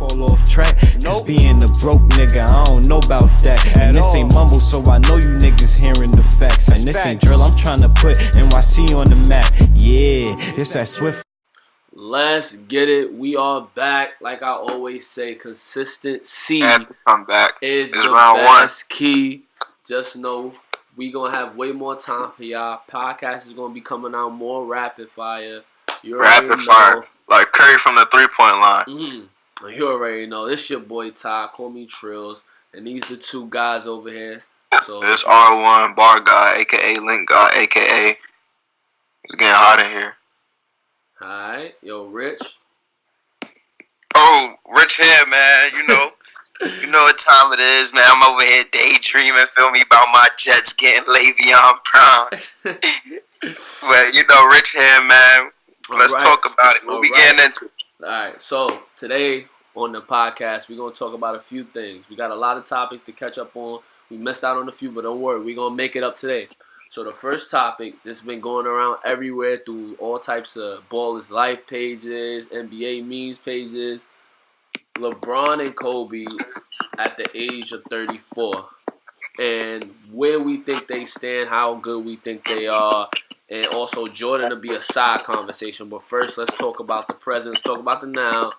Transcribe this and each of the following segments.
fall off track. Cause being a broke nigga, I don't know about that. And this ain't mumble, so I know you niggas hearing the facts. And this ain't drill, I'm trying to put NYC on the map. Yeah, it's that Swift. Let's get it. We are back. Like I always say, consistency is the best key. Just know we gonna have way more time for y'all. Podcast is gonna be coming out more rapid fire. Rapid fire, like Curry from the 3-point line. You already know. It's your boy Ty. Call me Trills, and these the two guys over here. So this R1 bar guy, aka Link guy, aka it's getting hot in here. Alright, yo, Rich. Oh, Rich here, man. You know what time it is, man. I'm over here daydreaming, feel me, about my Jets getting Le'Veon Brown. But Rich here, man. Let's talk about it. What we getting into? Alright, so today on the podcast, we're gonna talk about a few things. We got a lot of topics to catch up on. We missed out on a few, but don't worry, we're gonna make it up today. So the first topic that's been going around everywhere through all types of Ball is Life pages, NBA memes pages, LeBron and Kobe at the age of 34. And where we think they stand, how good we think they are, and also Jordan will be a side conversation. But first, let's talk about the present, let's talk about the now,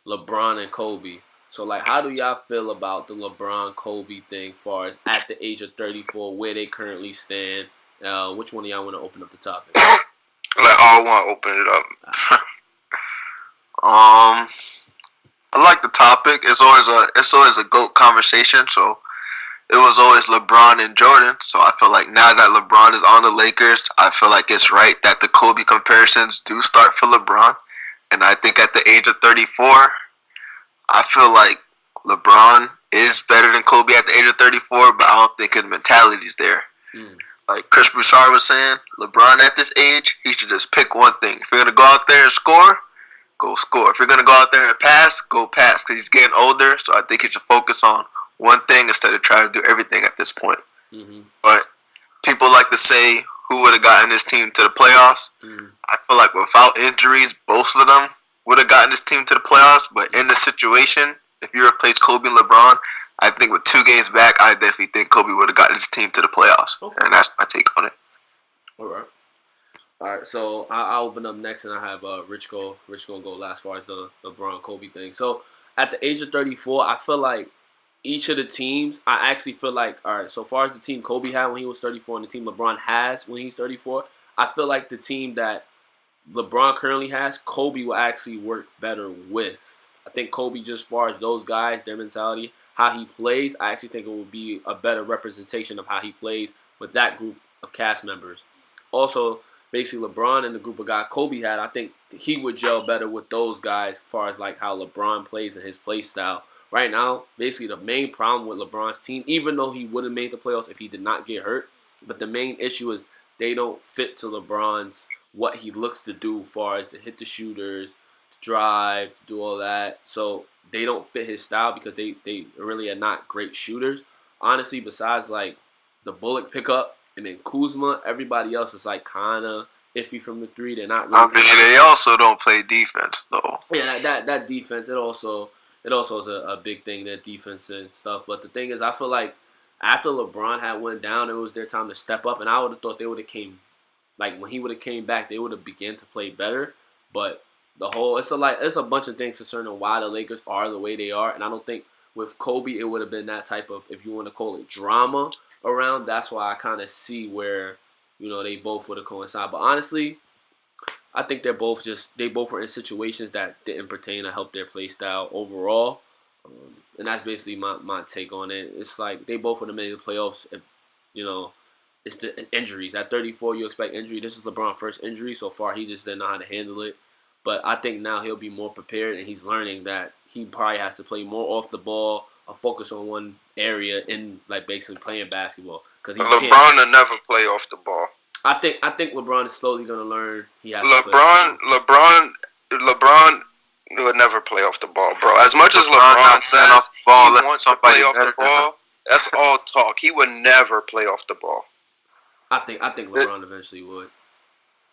LeBron and Kobe. So, how do y'all feel about the LeBron-Kobe thing as far as at the age of 34, where they currently stand? Which one of y'all want to open up the topic? Let R1 open it up. I like the topic. It's always a GOAT conversation. So it was always LeBron and Jordan. So I feel like now that LeBron is on the Lakers, I feel like it's right that the Kobe comparisons do start for LeBron. And I think at the age of 34, I feel like LeBron is better than Kobe at the age of 34, but I don't think his mentality's there. Like Chris Bouchard was saying, LeBron at this age, he should just pick one thing. If you're going to go out there and score, go score. If you're going to go out there and pass, go pass. Because he's getting older, so I think he should focus on one thing instead of trying to do everything at this point. But people like to say who would have gotten this team to the playoffs. I feel like without injuries, both of them would have gotten this team to the playoffs. But in this situation, if you replace Kobe and LeBron, I think with 2 games back, I definitely think Kobe would have gotten his team to the playoffs. Okay. And that's my take on it. All right. So I'll open up next, and I have Rich gonna go last as far as the LeBron Kobe thing. So at the age of 34, I feel like each of the teams, I actually feel like, all right, so far as the team Kobe had when he was 34 and the team LeBron has when he's 34, I feel like the team that LeBron currently has, Kobe will actually work better with. I think Kobe, just as far as those guys, their mentality, how he plays, I actually think it would be a better representation of how he plays with that group of cast members. Also, basically LeBron and the group of guys Kobe had, I think he would gel better with those guys as far as how LeBron plays and his play style. Right now, basically the main problem with LeBron's team, even though he would have made the playoffs if he did not get hurt, but the main issue is they don't fit to LeBron's what he looks to do as far as to hit the shooters, to drive, to do all that. So they don't fit his style because they really are not great shooters. Honestly, besides the Bullock pickup and then Kuzma, everybody else is kind of iffy from the three. They're not really they also don't play defense though. Yeah, that defense, it also is a big thing, that defense and stuff. But the thing is, I feel like after LeBron had went down, it was their time to step up, and I would have thought they would have came, when he would have came back, they would have began to play better. But it's a bunch of things concerning why the Lakers are the way they are, and I don't think with Kobe it would have been that type of, if you want to call it, drama around. That's why I kind of see where they both would have coincided. But honestly, I think they both were in situations that didn't pertain to help their play style overall, and that's basically my take on it. It's they both would have made the playoffs if it's the injuries. At 34, you expect injury. This is LeBron's first injury so far. He just didn't know how to handle it. But I think now he'll be more prepared, and he's learning that he probably has to play more off the ball, or focus on one area in basically playing basketball. Because LeBron will never play off the ball. I think LeBron is slowly going to learn. He has LeBron would never play off the ball, bro. As much as LeBron says he wants to play off the ball, that's all talk. He would never play off the ball. I think LeBron eventually would.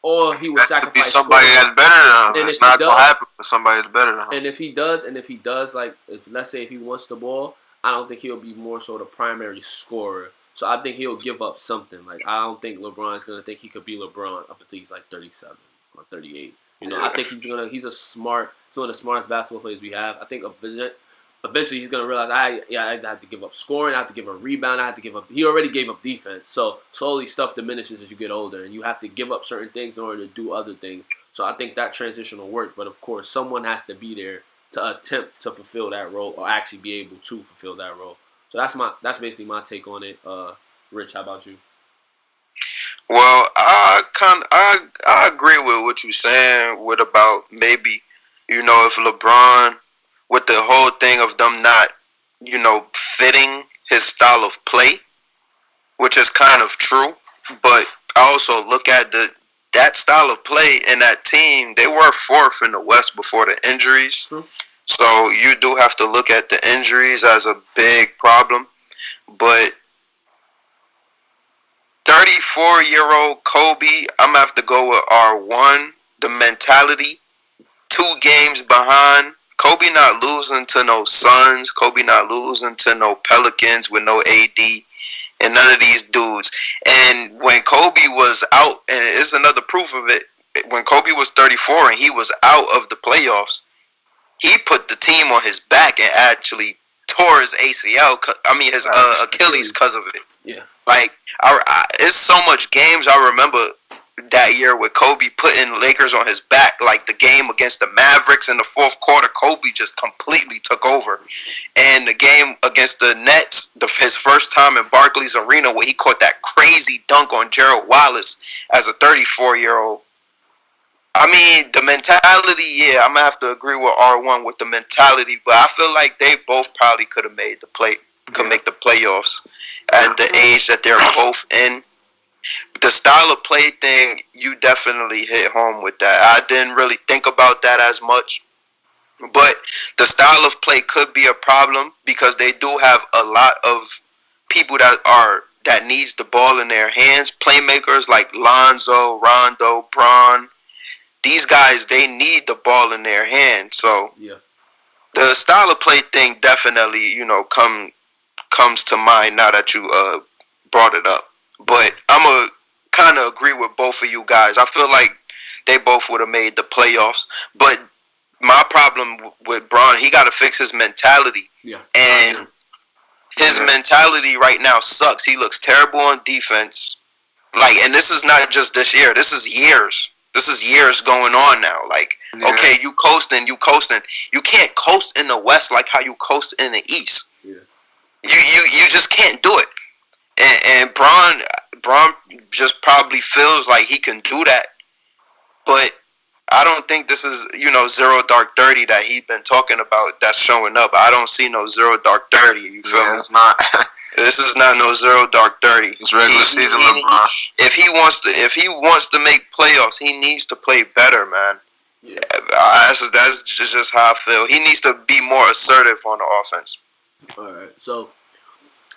or he would That could be sacrifice somebody scoring. that's better than him. And It's if he not gonna does- happen for somebody that's better than him. And if he does, like, if let's say if he wants the ball, I don't think he'll be more so the primary scorer. So I think he'll give up something. Like, I don't think LeBron's gonna think he could be LeBron up until he's like 37 or 38. You know, I think he's one of the smartest basketball players we have. I think eventually he's gonna realize I have to give up scoring, I have to give up rebound, I have to give up. He already gave up defense, so slowly stuff diminishes as you get older, and you have to give up certain things in order to do other things. So I think that transition will work, but of course someone has to be there to attempt to fulfill that role or actually be able to fulfill that role. So that's basically my take on it. Rich, how about you? Well, I agree with what you're saying with about maybe, if LeBron, with the whole thing of them not, fitting his style of play, which is kind of true, but I also look at that style of play in that team, they were fourth in the West before the injuries. True. So you do have to look at the injuries as a big problem, but 34-year-old Kobe, I'm going to have to go with R1. The mentality, 2 games behind. Kobe not losing to no Suns. Kobe not losing to no Pelicans with no AD and none of these dudes. And when Kobe was out, and it's another proof of it, when Kobe was 34 and he was out of the playoffs, he put the team on his back and actually tore his ACL, his Achilles because of it. Yeah. Like, it's so much games I remember that year with Kobe putting Lakers on his back. Like the game against the Mavericks in the fourth quarter, Kobe just completely took over. And the game against the Nets, his first time in Barclays Arena, where he caught that crazy dunk on Gerald Wallace as a 34-year-old. The mentality, yeah, I'm going to have to agree with R1 with the mentality, but I feel like they both probably could have made make the playoffs at the age that they're both in. The style of play thing, you definitely hit home with that. I didn't really think about that as much, but the style of play could be a problem because they do have a lot of people that needs the ball in their hands. Playmakers like Lonzo, Rondo, Bron. These guys, they need the ball in their hand. So yeah, the style of play thing definitely, comes to mind now that you brought it up. But I'm going to kind of agree with both of you guys. I feel like they both would have made the playoffs. But my problem with Bron, he got to fix his mentality. yeah, And his mentality right now sucks. He looks terrible on defense. And this is not just this year. This is years. This is years going on now. Okay, you coasting. You can't coast in the West like how you coast in the East. yeah. You just can't do it. And Bron just probably feels like he can do that. But I don't think this is, zero dark 30 that he's been talking about that's showing up. I don't see no zero dark 30. You feel me? It's not. This is not no zero dark 30. It's regular season LeBron. If he wants to make playoffs, he needs to play better, man. Yeah. That's just how I feel. He needs to be more assertive on the offense. All right. So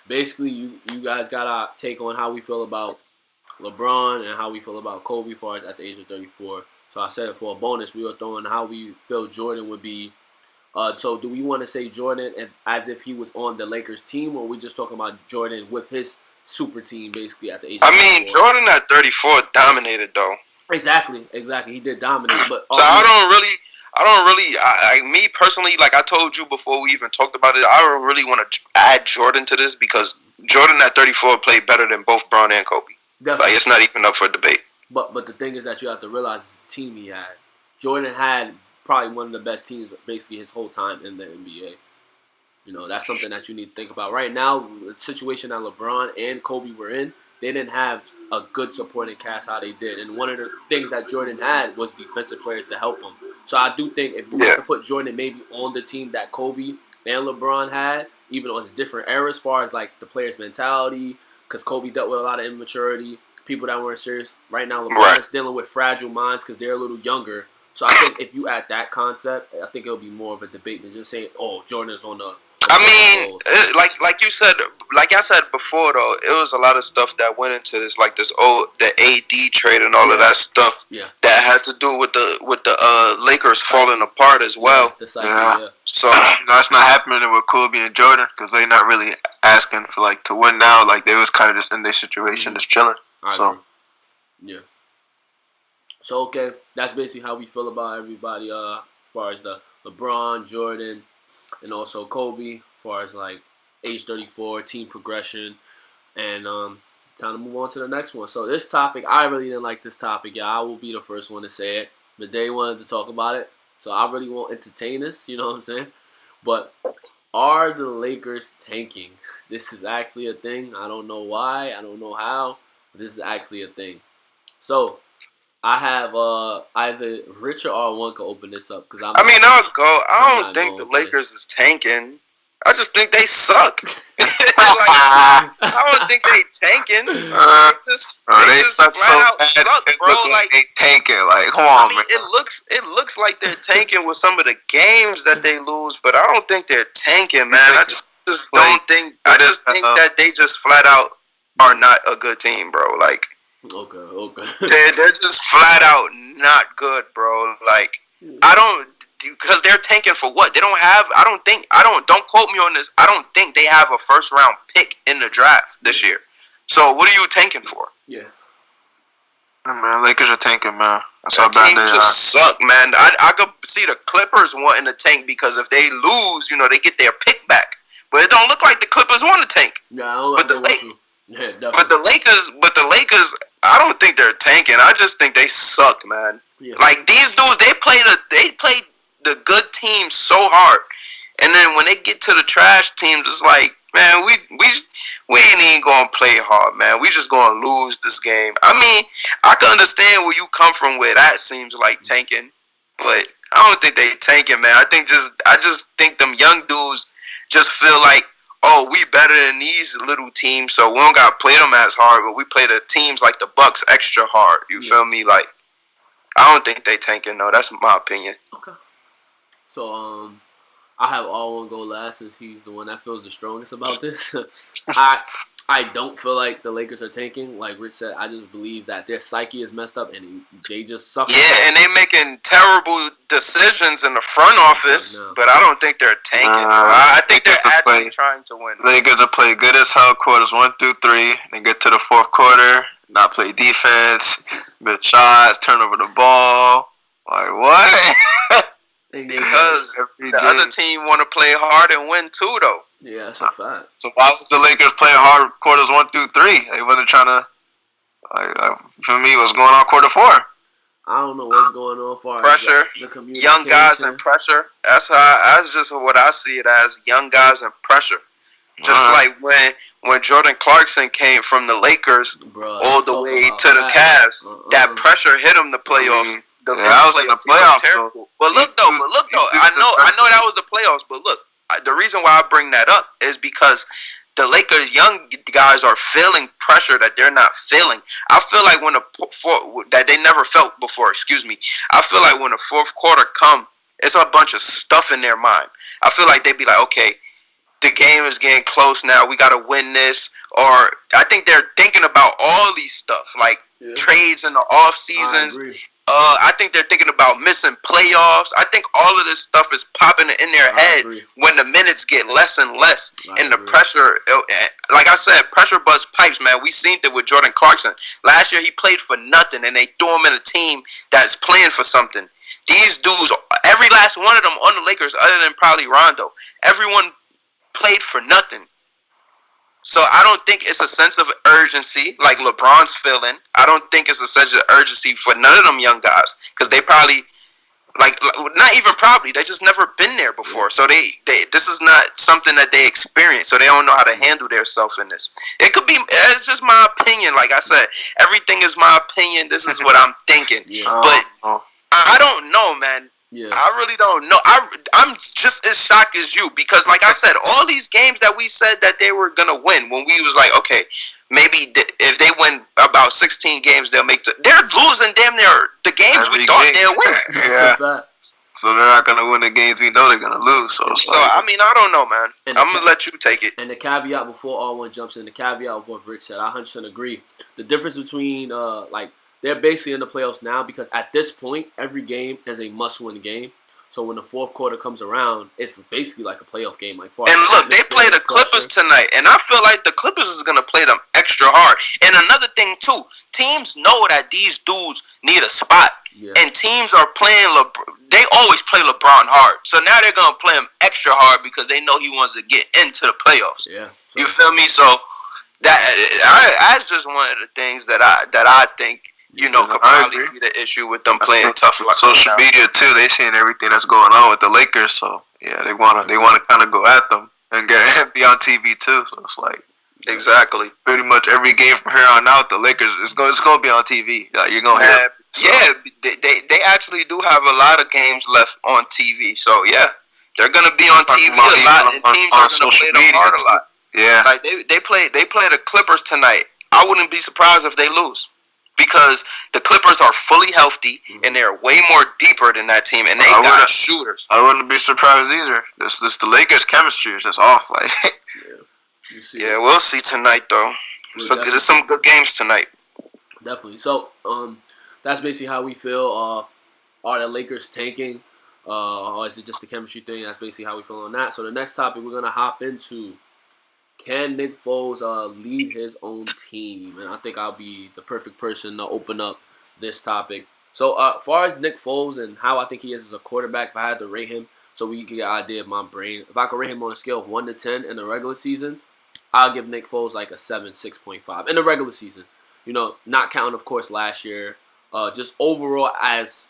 basically, you guys got our take on how we feel about LeBron and how we feel about Kobe, as far as at the age of 34. So I said it for a bonus. We were throwing how we feel Jordan would be. So do we want to say Jordan as if he was on the Lakers team, or are we just talking about Jordan with his super team basically at the age of 34? Jordan at 34 dominated though. Exactly. He did dominate, but so me personally, like I told you before we even talked about it, I don't really want to add Jordan to this because Jordan at 34 played better than both Bron and Kobe. Definitely. It's not even up for debate. But the thing is that you have to realize is the team he had. Jordan had probably one of the best teams basically his whole time in the NBA. That's something that you need to think about. Right now, the situation that LeBron and Kobe were in, they didn't have a good supporting cast how they did. And one of the things that Jordan had was defensive players to help him. So I do think if you were to put Jordan maybe on the team that Kobe and LeBron had, even though it's different eras as far as like the player's mentality, because Kobe dealt with a lot of immaturity, people that weren't serious. Right now, LeBron is dealing with fragile minds because they're a little younger. So I think if you add that concept, I think it'll be more of a debate than just saying, oh, Jordan is on the I mean, like you said, like I said before, though, it was a lot of stuff that went into this, like the AD trade and all of that stuff that had to do with the Lakers falling apart as well. So that's not happening with Kobe and Jordan because they're not really asking for like to win now. Like they was kind of just in their situation, just chilling. Yeah. So okay, that's basically how we feel about everybody. As far as the LeBron, Jordan, and also Kobe. As far as like age 34, team progression, and time to move on to the next one. So this topic, I really didn't like this topic. Yeah, I will be the first one to say it, but they wanted to talk about it, so I really won't entertain this. You know what I'm saying? But are the Lakers tanking? This is actually a thing. I don't know why. I don't know how. But this is actually a thing. So I have either Rich or R1 can open this up because I don't think the Lakers is tanking. I just think they suck. I don't think they tanking. They suck so bad. Suck, bro. Like they tanking. Like, come on, man. It looks like they're tanking with some of the games that they lose, but I don't think they're tanking, man. I just don't think. I just think that they just flat out are not a good team, bro. Like, okay. they're just flat out not good, bro. Like, because they're tanking for what? They don't have. Don't quote me on this. I don't think they have a first round pick in the draft this year. So what are you tanking for? Yeah. Man, Lakers are tanking, man. That's how bad they just suck, man. I could see the Clippers wanting to tank because if they lose, they get their pick back. But it don't look like the Clippers want to tank. No, but the Lakers, I don't think they're tanking. I just think they suck, man. Yeah. Like these dudes, they play the good teams so hard, and then when they get to the trash teams, it's like, man, we ain't even gonna play hard, man. We just gonna lose this game. I mean, I can understand where you come from, where that seems like tanking, but I don't think they tanking, man. I just think them young dudes just feel like, oh, we better than these little teams, so we don't gotta play them as hard, but we play the teams like the Bucks extra hard. You feel me? Like, I don't think they tanking, though. That's my opinion. Okay. So, I have R1 go last since he's the one that feels the strongest about this. I don't feel like the Lakers are tanking. Like Rich said, I just believe that their psyche is messed up and they just suck. Yeah, and they making terrible decisions in the front office, but I don't think they're tanking. I think they're actually trying to win. Lakers will play good as hell quarters 1 through 3, and get to the fourth quarter, not play defense, bit shots, turn over the ball. Like, what? Because the other team want to play hard and win too, though. Yeah, that's a fact. So why was the Lakers playing hard quarters 1 through 3? They wasn't trying to. For me, what's going on quarter 4? I don't know what's going on for pressure. The young guys and pressure. That's just what I see it as. Young guys and pressure. Just like when Jordan Clarkson came from the Lakers all the way to the Cavs, that pressure hit him the playoffs. I was in the playoffs. But look though, I know that was the playoffs. But look, the reason why I bring that up is because the Lakers young guys are feeling pressure that they're not feeling. I feel like that they never felt before. Excuse me. I feel like when the fourth quarter come, it's a bunch of stuff in their mind. I feel like they be like, okay, the game is getting close now. We got to win this. Or I think they're thinking about all these stuff like trades in the off seasons. I think they're thinking about missing playoffs. I think all of this stuff is popping in their head when the minutes get less and less. And the pressure, like I said, pressure buzz pipes, man. We seen it with Jordan Clarkson. Last year, he played for nothing, and they threw him in a team that's playing for something. These dudes, every last one of them on the Lakers, other than probably Rondo, everyone played for nothing. So I don't think it's a sense of urgency like LeBron's feeling. I don't think it's a sense of urgency for none of them young guys because they probably, not even probably, they just never been there before. So they this is not something that they experience. So they don't know how to handle themselves in this. It could be, it's just my opinion. Like I said, everything is my opinion. This is what I'm thinking. But I don't know, man. Yeah. I really don't know. I'm just as shocked as you because, like I said, all these games that we said that they were gonna win when we was like, okay, maybe if they win about 16 games, they'll make they're losing damn near the games we thought they'll win. Yeah. So they're not gonna win the games we know they're gonna lose. So I mean, I don't know, man. I'm gonna let you take it. And the caveat before R1 jumps in, the caveat of what Rich said, I 100% agree. The difference between they're basically in the playoffs now because at this point every game is a must-win game. So when the fourth quarter comes around, it's basically like a playoff game. Like, and look, they play the Clippers tonight, and I feel like the Clippers is gonna play them extra hard. And another thing too, teams know that these dudes need a spot, and teams are playing They always play LeBron hard, so now they're gonna play him extra hard because they know he wants to get into the playoffs. Yeah, you feel me? So that's just one of the things that I think. Could probably be the issue with them playing tough. Like social media too, they seeing everything that's going on with the Lakers, so yeah, they wanna kind of go at them and be on TV too. So it's like exactly pretty much every game from here on out, the Lakers it's gonna be on TV. Like, you're gonna hear. So. Yeah, they actually do have a lot of games left on TV. So yeah, they're gonna be on TV a lot, and teams are gonna play them hard a lot. Yeah, like they play the Clippers tonight. I wouldn't be surprised if they lose. Because the Clippers are fully healthy and they're way more deeper than that team, and they got shooters. I wouldn't be surprised either. This the Lakers' chemistry is just off. Like, we'll see tonight though. So there's some good games tonight. Definitely. So that's basically how we feel. Are the Lakers tanking, or is it just a chemistry thing? That's basically how we feel on that. So the next topic we're gonna hop into. Can Nick Foles lead his own team? And I think I'll be the perfect person to open up this topic. So as far as Nick Foles and how I think he is as a quarterback, if I had to rate him, so we can get an idea of my brain. If I could rate him on a scale of 1 to 10 in the regular season, I'll give Nick Foles like a 7, 6.5 in the regular season. Not counting, of course, last year. Just overall, as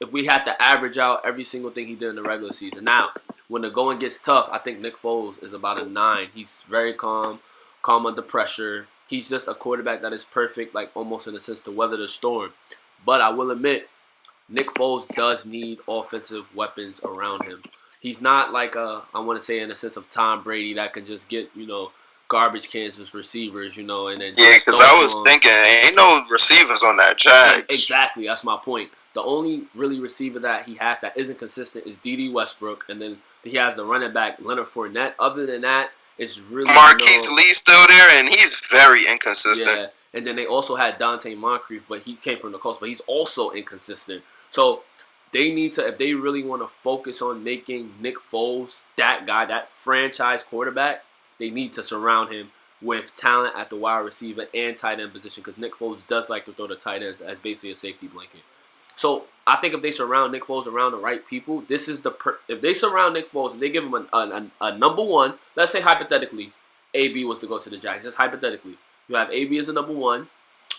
if we had to average out every single thing he did in the regular season. Now, when the going gets tough, I think Nick Foles is about a 9. He's very calm under pressure. He's just a quarterback that is perfect, like almost in a sense, to weather the storm. But I will admit, Nick Foles does need offensive weapons around him. He's not like I want to say in a sense of Tom Brady that can just get, garbage cans as receivers, and then because I was thinking ain't no receivers on that Jags. Exactly, that's my point. The only really receiver that he has that isn't consistent is D.D. Westbrook, and then he has the running back Leonard Fournette. Other than that, it's really Marquise Lee's still there, and he's very inconsistent. Yeah, and then they also had Dante Moncrief, but he came from the Colts, but he's also inconsistent. So they need to, if they really want to focus on making Nick Foles that guy, that franchise quarterback, they need to surround him with talent at the wide receiver and tight end position because Nick Foles does like to throw the tight ends as basically a safety blanket. So I think if they surround Nick Foles around the right people, this is if they surround Nick Foles, if they give him a number one, let's say hypothetically, AB was to go to the Jags, just hypothetically, you have AB as a number one,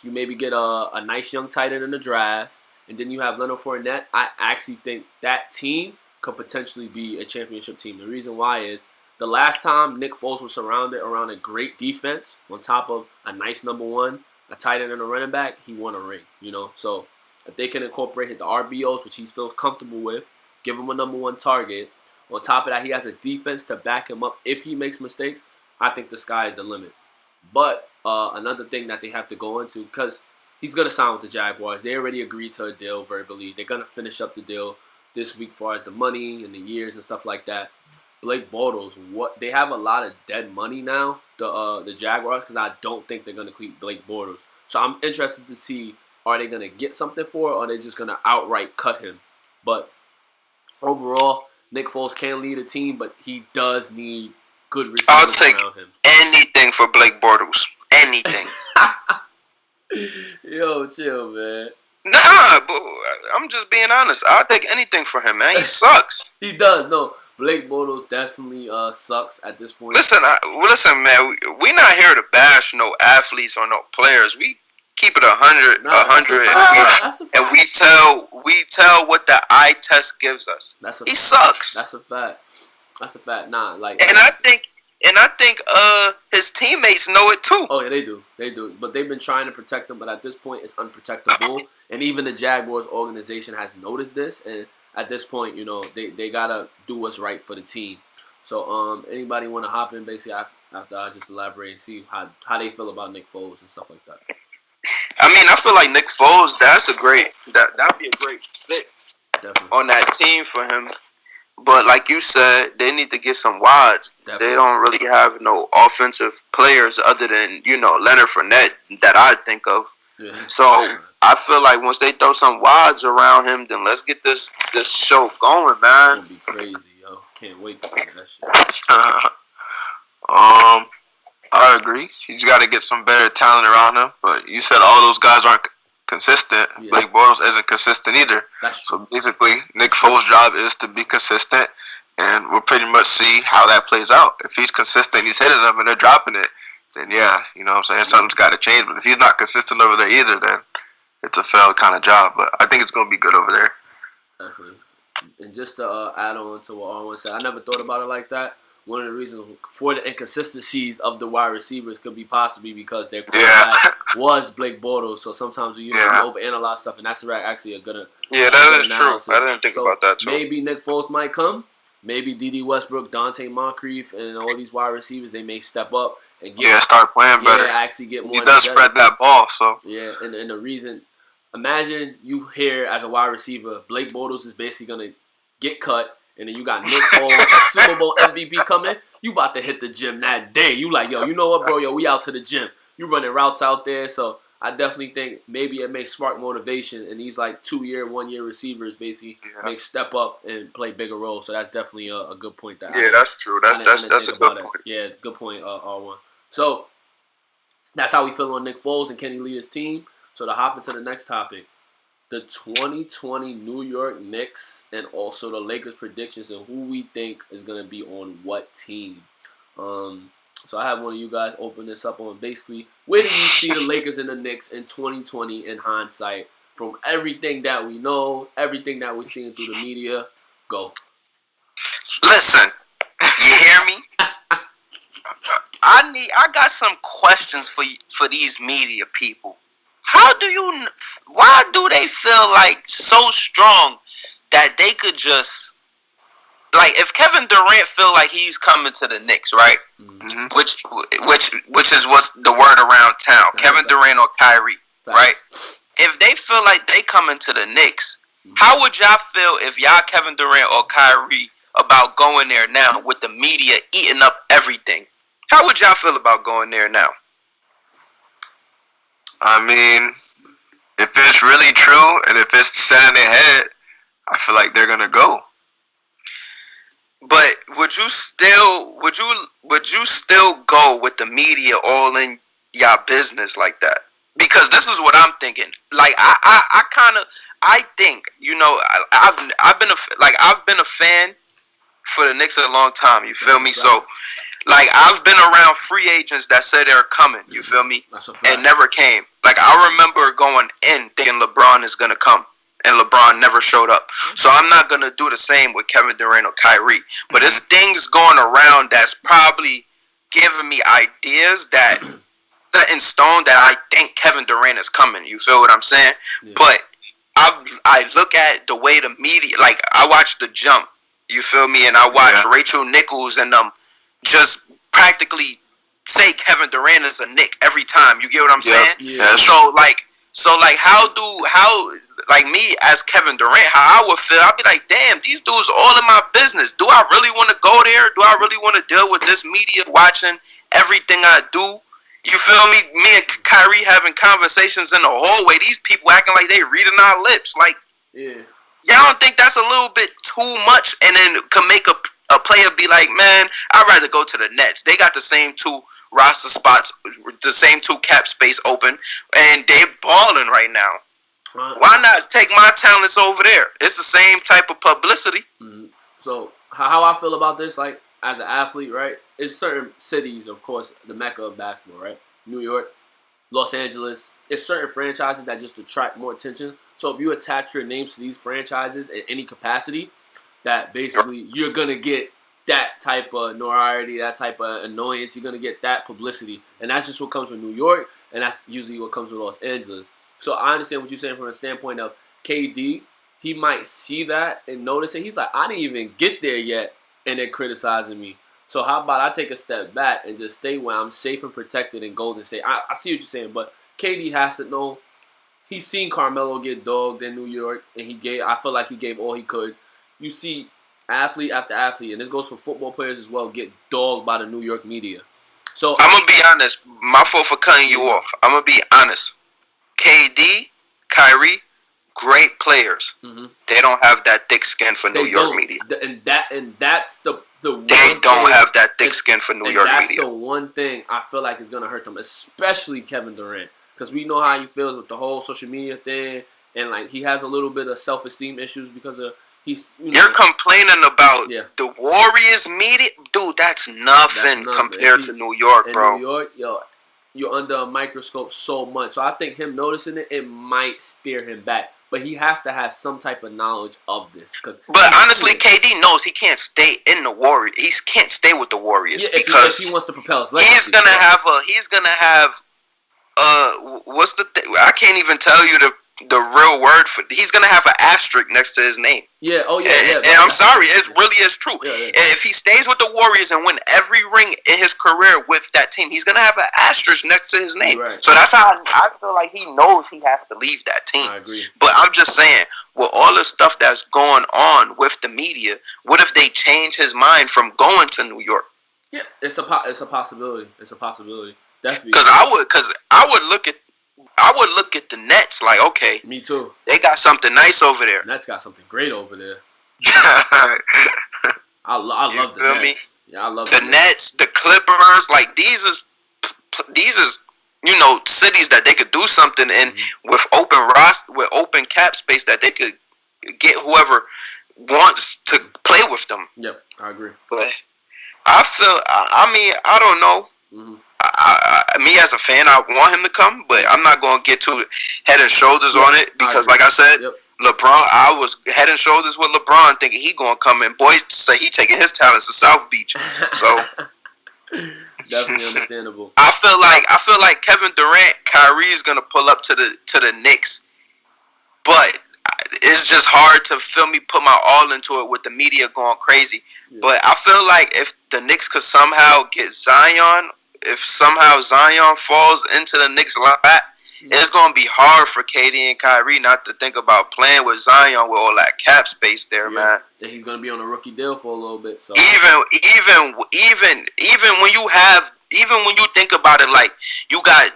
you maybe get a nice young tight end in the draft, and then you have Leonard Fournette. I actually think that team could potentially be a championship team. The reason why is the last time Nick Foles was surrounded around a great defense on top of a nice number one, a tight end and a running back, he won a ring, So if they can incorporate the RBOs, which he feels comfortable with, give him a number one target. On top of that, he has a defense to back him up if he makes mistakes. I think the sky is the limit. But another thing that they have to go into, because he's going to sign with the Jaguars. They already agreed to a deal verbally. They're going to finish up the deal this week as far as the money and the years and stuff like that. Blake Bortles, they have a lot of dead money now, the Jaguars, because I don't think they're going to keep Blake Bortles. So I'm interested to see, are they going to get something for it, or are they just going to outright cut him? But overall, Nick Foles can lead a team, but he does need good receivers I'll take around him. Anything for Blake Bortles. Anything. Yo, chill, man. Nah, but I'm just being honest. I'll take anything for him, man. He sucks. He does. No, Blake Bortles definitely sucks at this point. Listen, man. We're not here to bash no athletes or no players. We keep it 100, and we tell what the eye test gives us. He sucks. That's a fact. Nah, like. And I think his teammates know it too. Oh yeah, they do. But they've been trying to protect him, but at this point it's unprotectable. And even the Jaguars organization has noticed this, and at this point, they gotta do what's right for the team. So anybody want to hop in basically after I just elaborate and see how they feel about Nick Foles and stuff like that. I mean, I feel like Nick Foles, that'd be a great fit. on that team for him. But like you said, they need to get some wides. Definitely. They don't really have no offensive players other than, Leonard Fournette that I think of. Yeah. So I feel like once they throw some wides around him, then let's get this show going, man. It's gonna be crazy, yo. Can't wait to see that shit. I agree. He's got to get some better talent around him. But you said all those guys aren't consistent. Yeah. Blake Bortles isn't consistent either. So basically, Nick Foles' job is to be consistent, and we'll pretty much see how that plays out. If he's consistent, he's hitting them, and they're dropping it, then yeah, you know what I'm saying? Something's got to change. But if he's not consistent over there either, then it's a failed kind of job. But I think it's going to be good over there. Definitely. And just to add on to what Arwen said, I never thought about it like that. One of the reasons for the inconsistencies of the wide receivers could be possibly because their quarterback was Blake Bortles. So sometimes we overanalyze stuff, and that's actually a good that is analysis. True. I didn't think about that too. Maybe Nick Foles might come. Maybe D.D. Westbrook, Dante Moncrief, and all these wide receivers, they may step up and start playing better. Actually get more. He does spread that ball, so and the reason, imagine you hear as a wide receiver, Blake Bortles is basically gonna get cut. And then you got Nick Foles, a Super Bowl MVP coming. You about to hit the gym that day. You like, yo, you know what, bro? Yo, we out to the gym. You running routes out there. So I definitely think maybe it may spark motivation. And these like 2-year, 1-year receivers basically may step up and play bigger roles. So that's definitely a good point. That's true. That's a good point. Yeah, good point, R1. So that's how we feel on Nick Foles and Kenny Lee's team. So to hop into the next topic. The 2020 New York Knicks and also the Lakers predictions and who we think is going to be on what team. So I have one of you guys open this up on basically where do you see the Lakers and the Knicks in 2020 in hindsight from everything that we know, everything that we're seeing through the media. Go. Listen, you hear me? I got some questions for these media people. Why do they feel like so strong that they could just, like, if Kevin Durant feel like he's coming to the Knicks, right? Mm-hmm. Which is what's the word around town, Kevin Durant or Kyrie, right? If they feel like they coming to the Knicks, how would y'all feel if y'all Kevin Durant or Kyrie about going there now with the media eating up everything? How would y'all feel about going there now? I mean, if it's really true and if it's set in their head, I feel like they're gonna go. But would you still go with the media all in y'all business like that? Because this is what I'm thinking. Like I think, I've been a fan for the Knicks a long time. You feel me? So. Like, I've been around free agents that said they're coming, you feel me? And never came. Like, I remember going in thinking LeBron is going to come, and LeBron never showed up. So I'm not going to do the same with Kevin Durant or Kyrie. But there's things going around that's probably giving me ideas that set in stone that I think Kevin Durant is coming. You feel what I'm saying? Yeah. But I look at the way the media, like, I watch The Jump, you feel me? And I watch Rachel Nichols and just practically say Kevin Durant is a Knick every time. You get what I'm saying? Yeah. So how me as Kevin Durant, how I would feel, I'd be like, damn, these dudes all in my business. Do I really want to go there? Do I really want to deal with this media watching everything I do? You feel me? Me and Kyrie having conversations in the hallway. These people acting like they reading our lips. Like, y'all don't think that's a little bit too much? And then can make a player be like, man, I'd rather go to the Nets. They got the same 2 roster spots, the same 2 cap space open, and they're balling right now. Why not take my talents over there? It's the same type of publicity. Mm-hmm. So how I feel about this, like, as an athlete, right, it's certain cities, of course, the mecca of basketball, right? New York, Los Angeles. It's certain franchises that just attract more attention. So if you attach your names to these franchises in any capacity, that basically you're going to get that type of notoriety, that type of annoyance. You're going to get that publicity. And that's just what comes with New York, and that's usually what comes with Los Angeles. So I understand what you're saying from the standpoint of KD. He might see that and notice it. He's like, I didn't even get there yet, and they're criticizing me. So how about I take a step back and just stay where I'm safe and protected in Golden State. I see what you're saying, but KD has to know he's seen Carmelo get dogged in New York, and I feel like he gave all he could. You see athlete after athlete, and this goes for football players as well, get dogged by the New York media. So I'm gonna be honest. My fault for cutting you off. I'm gonna be honest. KD, Kyrie, great players. Mm-hmm. They don't have that thick skin for New York media. That's the they don't have that thick skin for New York media. That's the one thing I feel like is gonna hurt them, especially Kevin Durant, because we know how he feels with the whole social media thing, and like he has a little bit of self-esteem issues because of You're complaining about the Warriors media, dude. That's nothing compared to New York, bro. New York, you're under a microscope so much. So I think him noticing it might steer him back. But he has to have some type of knowledge of this. But honestly, KD knows he can't stay in the Warriors. He can't stay with the Warriors because he wants to propel his legacy. He's gonna have what's the thing? I can't even tell you the real word for. He's gonna have an asterisk next to his name. Yeah. Oh yeah. And I'm sorry, it really is true. Yeah. If he stays with the Warriors and win every ring in his career with that team, he's gonna have an asterisk next to his name. Right. So that's how I feel like he knows he has to leave that team. I agree. But I'm just saying, with all the stuff that's going on with the media, what if they change his mind from going to New York? Yeah, it's a possibility. It's a possibility. Definitely. Because I would look at the Nets like, okay, me too. They got something nice over there. Nets got something great over there. I love the Nets. Me? Yeah, I love the Nets, the Clippers. Like these is cities that they could do something in with open cap space that they could get whoever wants to play with them. Yep, I agree. But I don't know. Mm-hmm. Me as a fan, I want him to come, but I'm not going to get too head and shoulders on it because, like I said, LeBron. I was head and shoulders with LeBron, thinking he going to come in. Boys say he taking his talents to South Beach, so definitely understandable. I feel like Kevin Durant, Kyrie is going to pull up to the Knicks, but it's just hard to put my all into it with the media going crazy. Yeah. But I feel like if the Knicks could somehow get Zion. If somehow Zion falls into the Knicks' lap, it's going to be hard for KD and Kyrie not to think about playing with Zion with all that cap space there, man. And he's going to be on a rookie deal for a little bit. So even when you think about it, like you got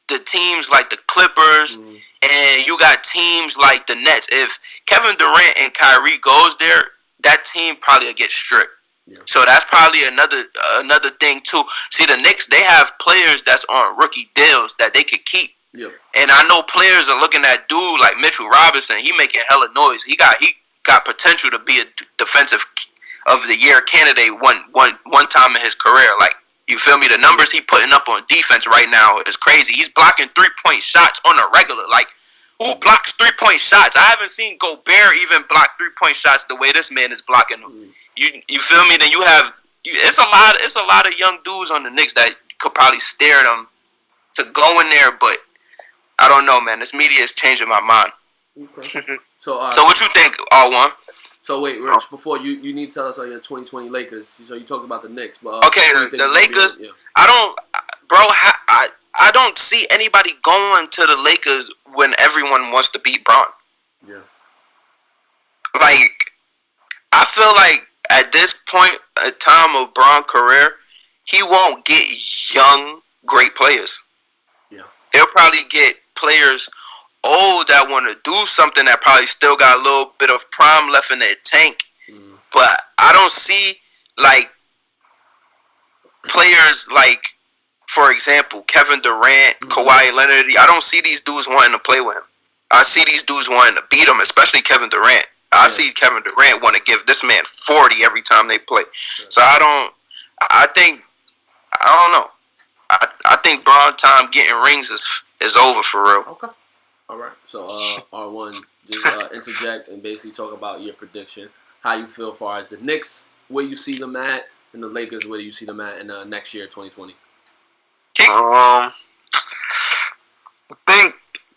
the teams like the Clippers and you got teams like the Nets. If Kevin Durant and Kyrie goes there, that team probably will get stripped. Yeah. So that's probably another thing too. See, the Knicks, they have players that's on rookie deals that they could keep. Yep. And I know players are looking at dude like Mitchell Robinson. He making hella noise. He got potential to be a defensive of the year candidate one time in his career. Like, you feel me? The numbers he putting up on defense right now is crazy. He's blocking 3-point shots on a regular. Like, who blocks 3-point shots? I haven't seen Gobert even block 3-point shots the way this man is blocking them. You feel me? Then it's a lot of young dudes on the Knicks that could probably stare them to go in there, but I don't know, man. This media is changing my mind. Okay. So what you think, R1? So wait, Rich, before you need to tell us about your 2020 Lakers. So you talked about the Knicks, but okay, the Lakers. I don't see anybody going to the Lakers when everyone wants to beat Bron. Yeah. Like, I feel like at this point, at time of Bron's career, he won't get young, great players. Yeah. He'll probably get players old that want to do something that probably still got a little bit of prime left in their tank. Mm. But I don't see, like, players like, for example, Kevin Durant, Kawhi Leonard. I don't see these dudes wanting to play with him. I see these dudes wanting to beat him, especially Kevin Durant. I see Kevin Durant want to give this man 40 every time they play. So I don't know. I think Bron time getting rings is over for real. Okay. All right. So R1, just interject and basically talk about your prediction. How you feel as far as the Knicks, where you see them at, and the Lakers, where you see them at in next year, 2020. I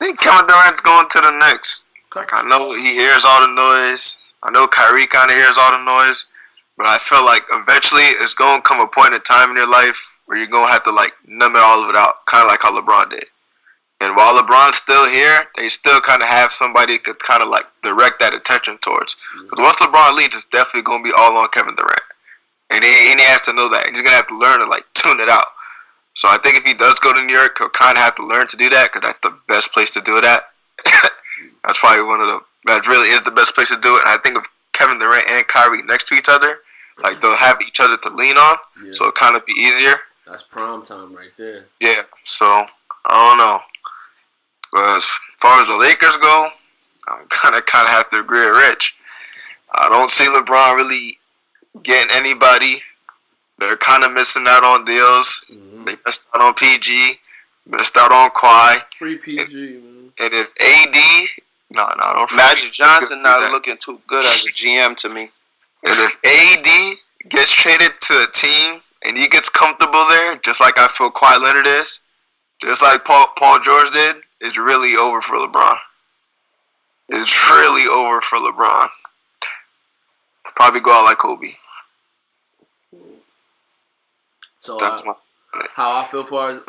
think Kevin Durant's going to the Knicks. Like, I know he hears all the noise. I know Kyrie kind of hears all the noise. But I feel like eventually it's going to come a point in time in your life where you're going to have to, like, numb it all of it out. Kind of like how LeBron did. And while LeBron's still here, they still kind of have somebody that could kind of like direct that attention towards. Because once LeBron leaves, it's definitely going to be all on Kevin Durant. And he has to know that. He's going to have to learn to like tune it out. So I think if he does go to New York, he'll kind of have to learn to do that because that's the best place to do it at. That's probably that really is the best place to do it. And I think if Kevin Durant and Kyrie next to each other, like they'll have each other to lean on, so it'll kind of be easier. That's prime time right there. Yeah, so I don't know. But as far as the Lakers go, I'm kind of have to agree with Rich. I don't see LeBron really getting anybody. They're kind of missing out on deals. Mm-hmm. They missed out on PG, missed out on Kawhi. Free PG, man. And if AD, don't. Magic Johnson not looking too good as a GM to me. And if AD gets traded to a team and he gets comfortable there, just like I feel Kawhi Leonard is, just like Paul George did, it's really over for LeBron. It's really over for LeBron. Probably go out like Kobe. So how I feel for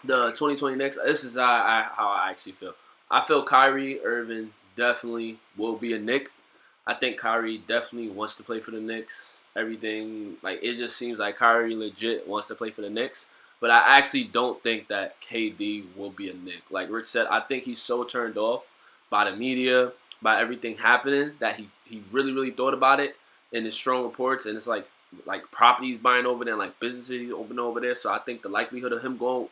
the 2020 Knicks, this is how I actually feel. I feel Kyrie Irving definitely will be a Knick. I think Kyrie definitely wants to play for the Knicks. Everything, like, it just seems like Kyrie legit wants to play for the Knicks. But I actually don't think that KD will be a Knick. Like Rich said, I think he's so turned off by the media, by everything happening, that he really, really thought about it in his strong reports. And it's like properties buying over there and like businesses opening over there. So I think the likelihood of him going,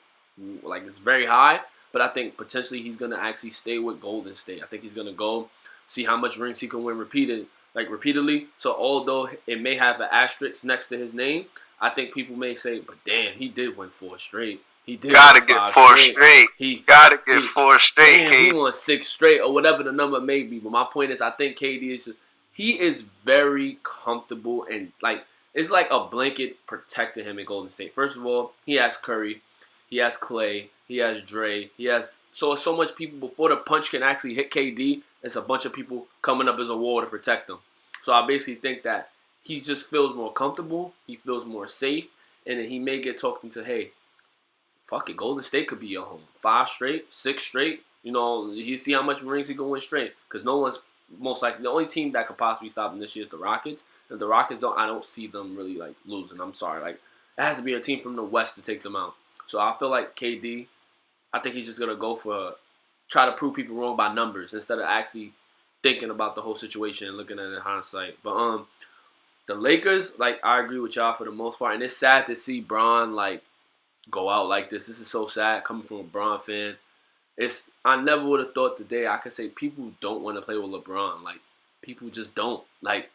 like, is very high. But I think potentially he's going to actually stay with Golden State. I think he's going to go see how much rings he can win repeatedly. So although it may have an asterisk next to his name, I think people may say, but damn, he did win 4 straight. He did. Gotta get 4 straight. He gotta get 4 straight. Damn, he won 6 straight or whatever the number may be. But my point is, I think KD is very comfortable and like it's like a blanket protecting him in Golden State. First of all, he has Curry, he has Clay, he has Dre, he has so much people before the punch can actually hit KD. It's a bunch of people coming up as a wall to protect him. So I basically think that he just feels more comfortable. He feels more safe. And then he may get talked into, hey, fuck it, Golden State could be your home. 5 straight, 6 straight. You know, you see how much rings he can win straight. Because no one's most likely, the only team that could possibly stop him this year is the Rockets. And the Rockets, I don't see them really, like, losing. I'm sorry. Like, it has to be a team from the West to take them out. So I feel like KD, I think he's just going to try to prove people wrong by numbers instead of actually thinking about the whole situation and looking at it in hindsight. But the Lakers, like, I agree with y'all for the most part. And it's sad to see Bron, like, go out like this. This is so sad coming from a Bron fan. I never would have thought today I could say people don't want to play with LeBron. Like, people just don't. Like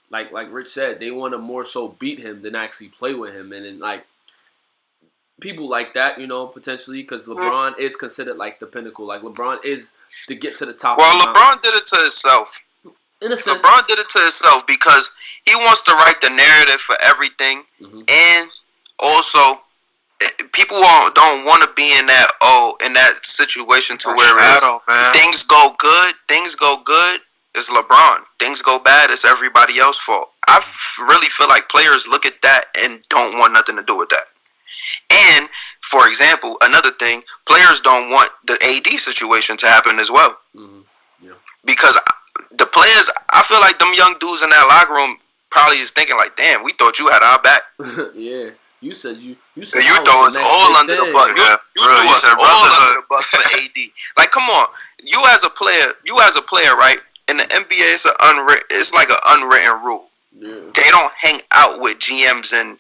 Rich said, they want to more so beat him than actually play with him. And then, like, people like that, you know, potentially, because LeBron is considered, like, the pinnacle. Like, LeBron is to get to the top. Well, LeBron did it to himself. In a sense. LeBron did it to himself because he wants to write the narrative for everything. Mm-hmm. And also, people don't want to be in that situation to where things go good. It's LeBron. Things go bad. It's everybody else's fault. I really feel like players look at that and don't want nothing to do with that. And, for example, another thing, players don't want the AD situation to happen as well. Mm-hmm. Yeah. Because the players, I feel like them young dudes in that locker room probably is thinking like, damn, we thought you had our back. Yeah. You said you throw us all under the bus. You threw us all under the bus for AD. Like, come on. You as a player, right? In the NBA, it's like an unwritten rule. Yeah. They don't hang out with GMs and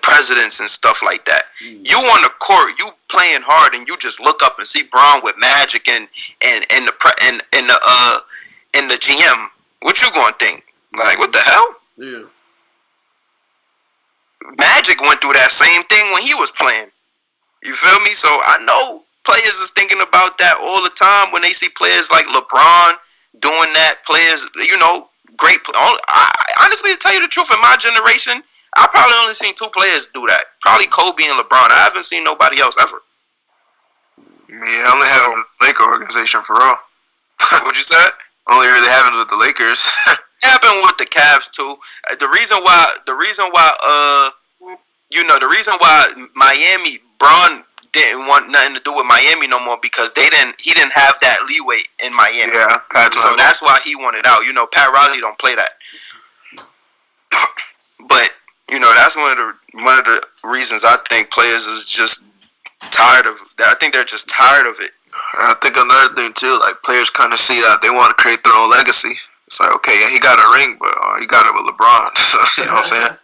presidents and stuff like that. Mm. You on the court, you playing hard, and you just look up and see Bron with Magic and the GM. What you gonna think? Like, what the hell? Yeah. Magic went through that same thing when he was playing. You feel me? So I know players is thinking about that all the time when they see players like LeBron doing that. Players, you know, great. Honestly, to tell you the truth, in my generation, I probably only seen 2 players do that. Probably Kobe and LeBron. I haven't seen nobody else ever. Yeah, I only have the Laker organization for real. What'd you say? Only really happened with the Lakers. It happened with the Cavs too. The reason why Miami, Bron didn't want nothing to do with Miami no more because he didn't have that leeway in Miami. Yeah, so that's why he wanted out. Pat Riley don't play that. But that's one of the reasons I think players is just tired of that. I think they're just tired of it. I think another thing too, like players kind of see that they want to create their own legacy. It's like, okay, yeah, he got a ring, but he got it with LeBron. So, you know what I'm saying?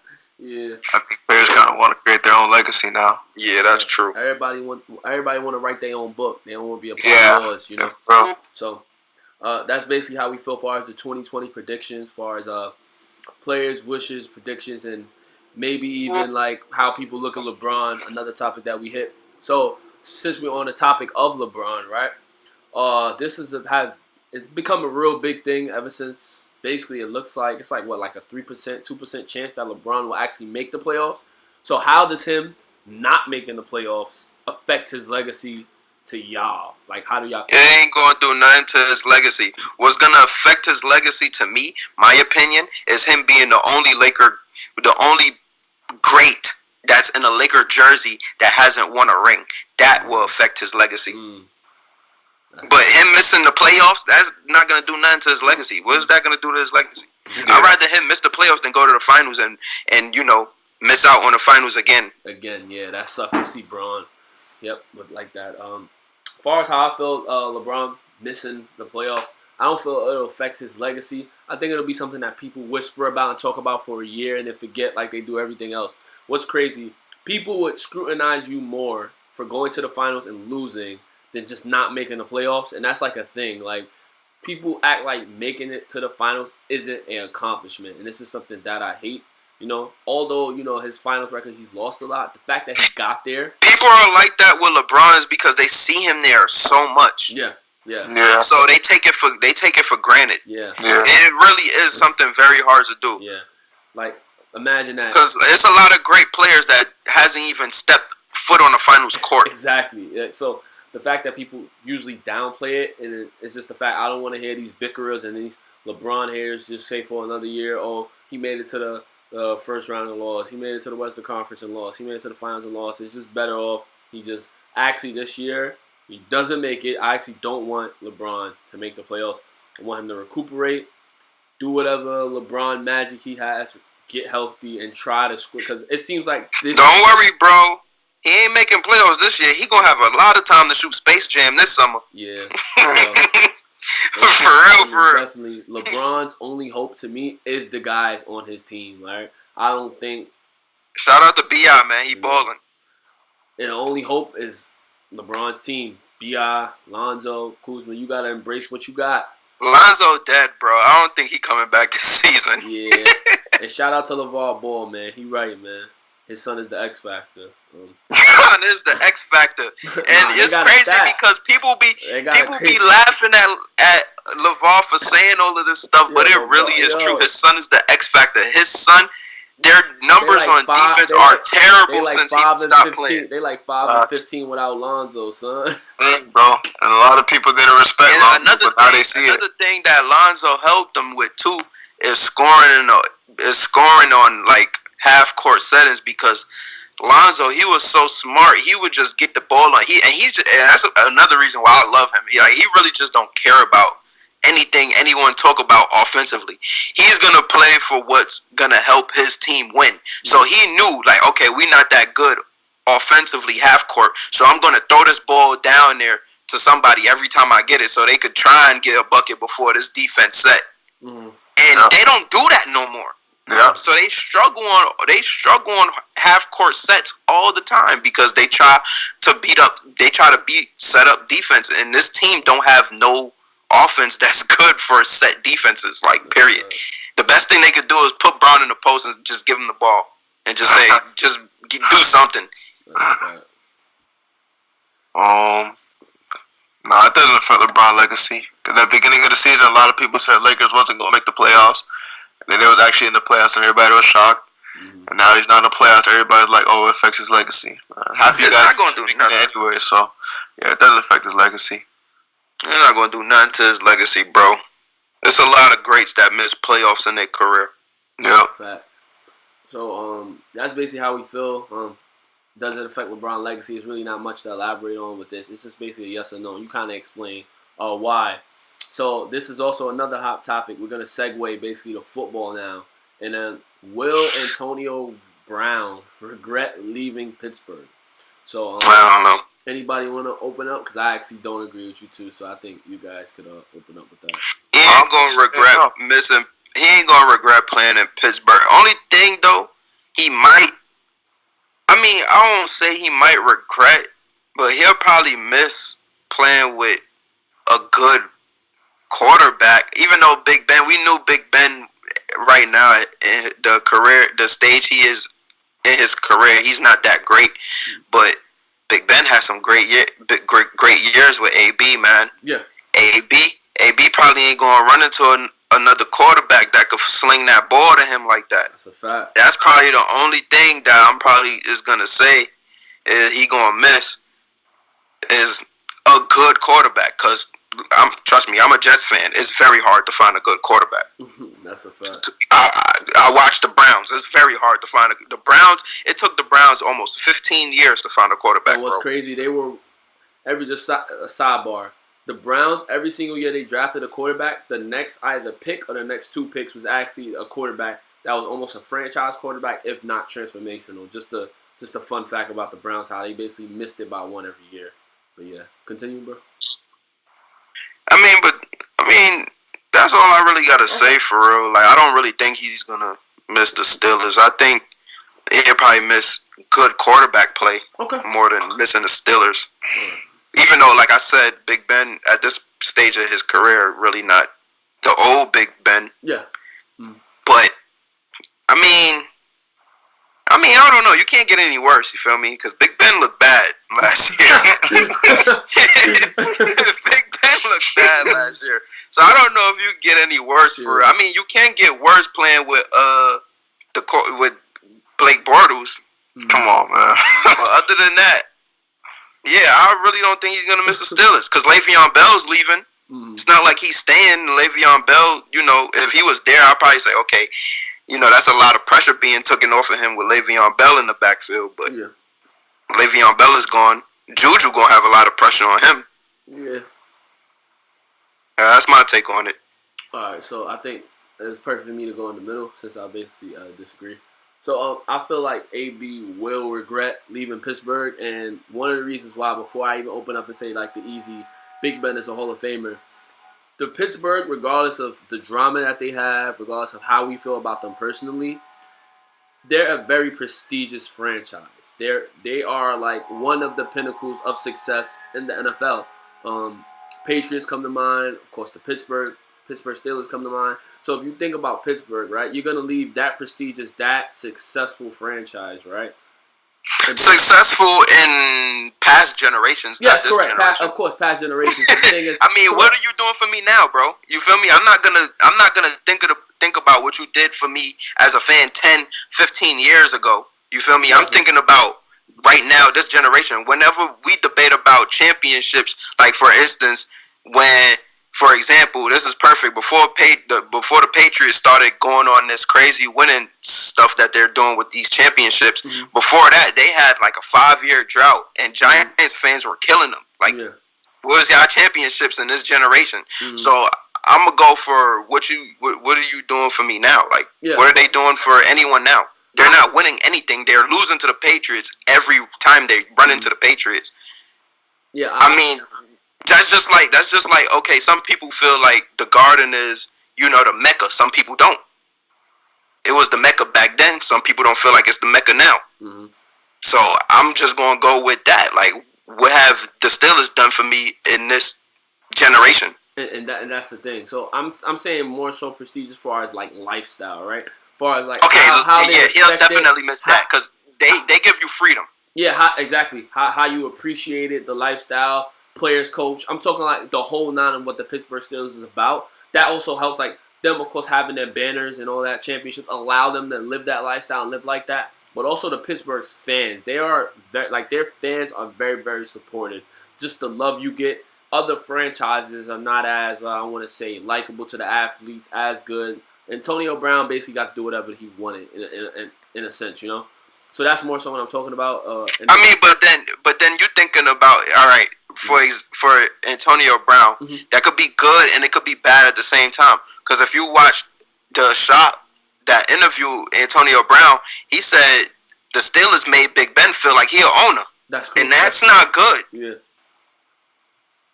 Yeah. I think players kind of want to create their own legacy now. Yeah, that's true. Everybody want to write their own book. They don't want to be a part of yours, That's true. So that's basically how we feel as far as the 2020 predictions, as far as players' wishes, predictions, and maybe even like how people look at LeBron, another topic that we hit. So since we're on the topic of LeBron, right? This it's become a real big thing ever since. Basically, it's like a 3%, 2% chance that LeBron will actually make the playoffs. So how does him not making the playoffs affect his legacy to y'all? Like, how do y'all feel? It ain't going to do nothing to his legacy. What's going to affect his legacy to me, my opinion, is him being the only great that's in a Laker jersey that hasn't won a ring. That will affect his legacy. But him missing the playoffs, that's not going to do nothing to his legacy. What is that going to do to his legacy? Yeah. I'd rather him miss the playoffs than go to the finals and miss out on the finals again. Yeah, that sucks to see Braun. Yep, but like that. As far as how I feel LeBron missing the playoffs, I don't feel it'll affect his legacy. I think it'll be something that people whisper about and talk about for a year and then forget like they do everything else. What's crazy, people would scrutinize you more for going to the finals and losing than just not making the playoffs, and that's like a thing. Like, people act like making it to the finals isn't an accomplishment, and this is something that I hate. Although his finals record, he's lost a lot. The fact that he got there, people are like that with LeBron is because they see him there so much. Yeah. So they take it for granted. Yeah. It really is something very hard to do. Yeah. Like, imagine that. Because it's a lot of great players that hasn't even stepped foot on the finals court. Exactly. Yeah, so the fact that people usually downplay it, and it's just the fact I don't want to hear these bickerers and these LeBron haters just say for another year, oh, he made it to the first round and lost. He made it to the Western Conference and lost. He made it to the finals and lost. It's just better off he just actually this year, he doesn't make it. I actually don't want LeBron to make the playoffs. I want him to recuperate, do whatever LeBron magic he has, get healthy, and try to score. Because it seems like this. Don't worry, bro. He ain't making playoffs this year. He gonna have a lot of time to shoot Space Jam this summer. Yeah. For real. Definitely. LeBron's only hope to me is the guys on his team, right? I don't think. Shout out to B.I., man. He balling. And the only hope is LeBron's team. B.I., Lonzo, Kuzma. You gotta embrace what you got. Lonzo dead, bro. I don't think he coming back this season. Yeah. And shout out to LeVar Ball, man. He right, man. His son is the X Factor. Son is the X Factor, and it's crazy because people be laughing at LeVar for saying all of this stuff, but it really is true. His son is the X Factor. His son, their numbers on defense are terrible since he stopped playing. They like 5 and 15 without Lonzo, son. Bro, and a lot of people didn't respect Lonzo, but now they see it. Another thing that Lonzo helped them with too is scoring on like half court settings, because Lonzo, he was so smart. He would just get the ball on. And that's another reason why I love him. He really just don't care about anything anyone talk about offensively. He's gonna play for what's gonna help his team win. So he knew, like, okay, we're not that good offensively half court, so I'm gonna throw this ball down there to somebody every time I get it, so they could try and get a bucket before this defense set. And they don't do that no more. Yeah. So they struggle on half court sets all the time because they try to set up defense, and this team don't have no offense that's good for set defenses, like, period. The best thing they could do is put Brown in the post and just give him the ball and just say, just do something. No, it doesn't affect LeBron's legacy. At the beginning of the season, a lot of people said Lakers wasn't going to make the playoffs. And then they was actually in the playoffs, and everybody was shocked. And now he's not in the playoffs. Everybody's like, "Oh, it affects his legacy." Half you guys not going to do nothing anyway, so yeah, it doesn't affect his legacy. They're not going to do nothing to his legacy, bro. There's a lot of greats that miss playoffs in their career. Yeah. Facts. So that's basically how we feel. Does it affect LeBron's legacy? It's really not much to elaborate on with this. It's just basically a yes or no. You kind of explain why. So this is also another hot topic. We're going to segue basically to football now. And then, will Antonio Brown regret leaving Pittsburgh? So I don't know. anybody want to open up? Because I actually don't agree with you too. So I think you guys could open up with that. He ain't gonna regret missing. He ain't gonna regret playing in Pittsburgh. Only thing though, he might. I mean, I won't say he might regret, but he'll probably miss playing with a good quarterback. Even though Big Ben, we knew Big Ben right now in the stage he is in his career, he's not that great. But Big Ben has some great years with AB, man. Yeah. AB probably ain't gonna run into another quarterback that could sling that ball to him like that. That's a fact. That's probably the only thing that I'm probably is gonna say is he gonna miss is a good quarterback. Cause trust me, I'm a Jets fan. It's very hard to find a good quarterback. That's a fact. I watched the Browns. It's very hard to find the Browns. It took the Browns almost 15 years to find a quarterback. And what's crazy, they were a sidebar. The Browns, every single year they drafted a quarterback, the next either pick or the next two picks was actually a quarterback that was almost a franchise quarterback, if not transformational. Just a fun fact about the Browns, how they basically missed it by one every year. But yeah, continue, bro. I mean, that's all I really gotta say for real. Like, I don't really think he's gonna miss the Steelers. I think he'll probably miss good quarterback play more than missing the Steelers. Even though, like I said, Big Ben at this stage of his career, really not the old Big Ben. Yeah. But I don't know. You can't get any worse. You feel me? Because Big Ben looked bad last year. Big Ben looked bad last year. So I don't know if you get any worse for. I mean, you can get worse playing with with Blake Bortles. Come on, man. But other than that, yeah, I really don't think he's gonna miss the Steelers because Le'Veon Bell's leaving. It's not like he's staying. Le'Veon Bell, if he was there, I'd probably say, okay, that's a lot of pressure being taken off of him with Le'Veon Bell in the backfield. But Le'Veon Bell is gone. Juju gonna have a lot of pressure on him. Yeah. That's my take on it. All right, so I think it's perfect for me to go in the middle since I basically disagree. So I feel like AB will regret leaving Pittsburgh, and one of the reasons why, before I even open up and say like the easy, Big Ben is a Hall of Famer, the Pittsburgh, regardless of the drama that they have, regardless of how we feel about them personally, they're a very prestigious franchise. They are like one of the pinnacles of success in the NFL. Patriots come to mind, of course. The Pittsburgh Steelers come to mind. So if you think about Pittsburgh, right, you're gonna leave that prestigious, that successful franchise, right? Successful in past generations. Yes, not correct. This Of course, past generations. The thing is, what are you doing for me now, bro? You feel me? I'm not gonna think about what you did for me as a fan 10, 15 years ago. You feel me? I'm thinking about right now, this generation. Whenever we debate about championships, like for instance, for example, this is perfect. Before the Patriots started going on this crazy winning stuff that they're doing with these championships, before that they had like a 5-year drought, and Giants fans were killing them. Like, where's y'all championships in this generation? So I'm gonna go for what are you doing for me now? Like, what are they doing for anyone now? They're not winning anything. They're losing to the Patriots every time they run into the Patriots. Yeah, I mean. That's just like okay, some people feel like the Garden is, the Mecca. Some people don't. It was the Mecca back then. Some people don't feel like it's the Mecca now. So I'm just gonna go with that. Like, what have the Steelers done for me in this generation? And that's the thing. So I'm saying more so prestigious as far as like lifestyle, right? As far as like how they he'll definitely miss that because they give you freedom. Yeah, exactly. How you appreciate it, the lifestyle. Players, coach. I'm talking like the whole nine of what the Pittsburgh Steelers is about. That also helps, like them, of course, having their banners and all that championships allow them to live that lifestyle and live like that. But also the Pittsburgh's fans, they are their fans are very, very supportive. Just the love you get. Other franchises are not as I want to say likable to the athletes, as good. Antonio Brown basically got to do whatever he wanted in a sense, So that's more so what I'm talking about. I mean, but then you're thinking about, all right, for Antonio Brown, that could be good and it could be bad at the same time. Because if you watch the shop that interviewed Antonio Brown, he said the Steelers made Big Ben feel like he an owner. That's cool. And that's not good. Yeah.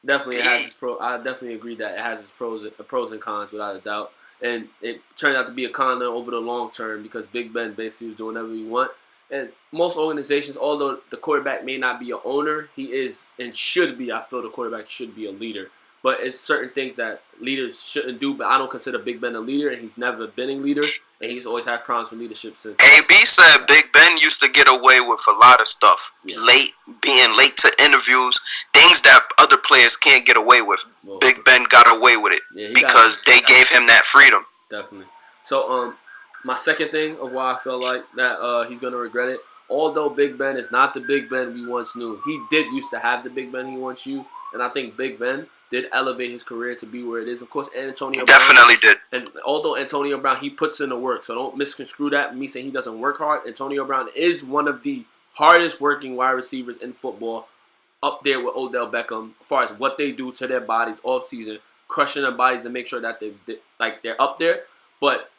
Definitely, it has its pro. I definitely agree that it has its pros and cons without a doubt. And it turned out to be a con over the long term because Big Ben basically was doing whatever he want. And most organizations, although the quarterback may not be an owner, he is and should be. I feel the quarterback should be a leader. But it's certain things that leaders shouldn't do. But I don't consider Big Ben a leader, and he's never been a leader. And he's always had problems with leadership since. AB said Big Ben used to get away with a lot of stuff. Yeah. Being late to interviews, things that other players can't get away with. Well, Big Ben got away with it because they gave him that freedom. Definitely. So, my second thing of why I feel like that he's going to regret it, although Big Ben is not the Big Ben we once knew, he did used to have the Big Ben he once knew, and I think Big Ben did elevate his career to be where it is. Of course, Antonio definitely Brown, did. And although Antonio Brown, he puts in the work, so don't misconstrue that. Me saying he doesn't work hard. Antonio Brown is one of the hardest working wide receivers in football, up there with Odell Beckham, as far as what they do to their bodies off season, crushing their bodies to make sure that they're up there. But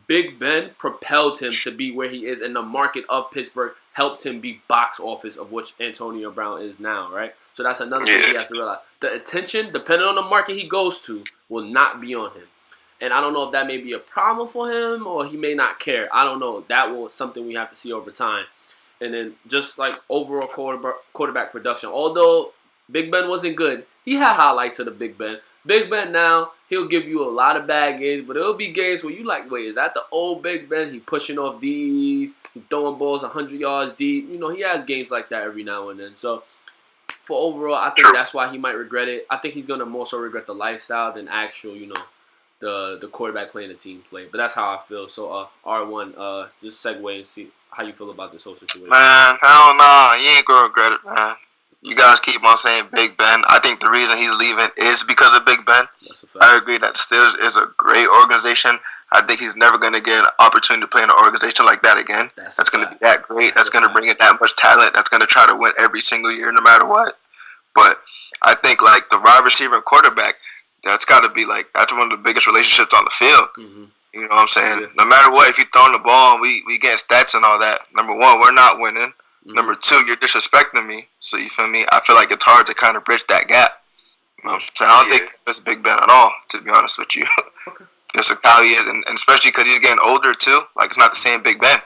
Big Ben propelled him to be where he is, and the market of Pittsburgh helped him be box office of which Antonio Brown is now, right? So that's another thing he has to realize. The attention, depending on the market he goes to, will not be on him. And I don't know if that may be a problem for him or he may not care. I don't know. That will something we have to see over time. And then just like overall quarterback production, although Big Ben wasn't good, he had highlights of the Big Ben. Big Ben now, he'll give you a lot of bad games, but it'll be games where you like, wait, is that the old Big Ben? He pushing off D's, he throwing balls 100 yards deep. You know, he has games like that every now and then. So for overall, I think that's why he might regret it. I think he's going to more so regret the lifestyle than actual, you know, the quarterback playing the team play. But that's how I feel. So R1, just segue and see how you feel about this whole situation. Man, hell nah, you ain't going to regret it, man. You guys keep on saying Big Ben. I think the reason he's leaving is because of Big Ben. That's a fact. I agree that Steelers is a great organization. I think he's never going to get an opportunity to play in an organization like that again. That's going to be that great. That's going to bring in that much talent. That's going to try to win every single year no matter what. But I think, like, the wide receiver and quarterback, that's got to be, like, that's one of the biggest relationships on the field. Mm-hmm. You know what I'm saying? Yeah. No matter what, if you're throwing the ball and we get stats and all that, number one, we're not winning. Mm-hmm. Number two, you're disrespecting me. So you feel me? I feel like it's hard to kind of bridge that gap. You know what I'm saying? I don't think it's Big Ben at all, to be honest with you. Okay. Just how he is, and especially because he's getting older too. Like, it's not the same Big Ben.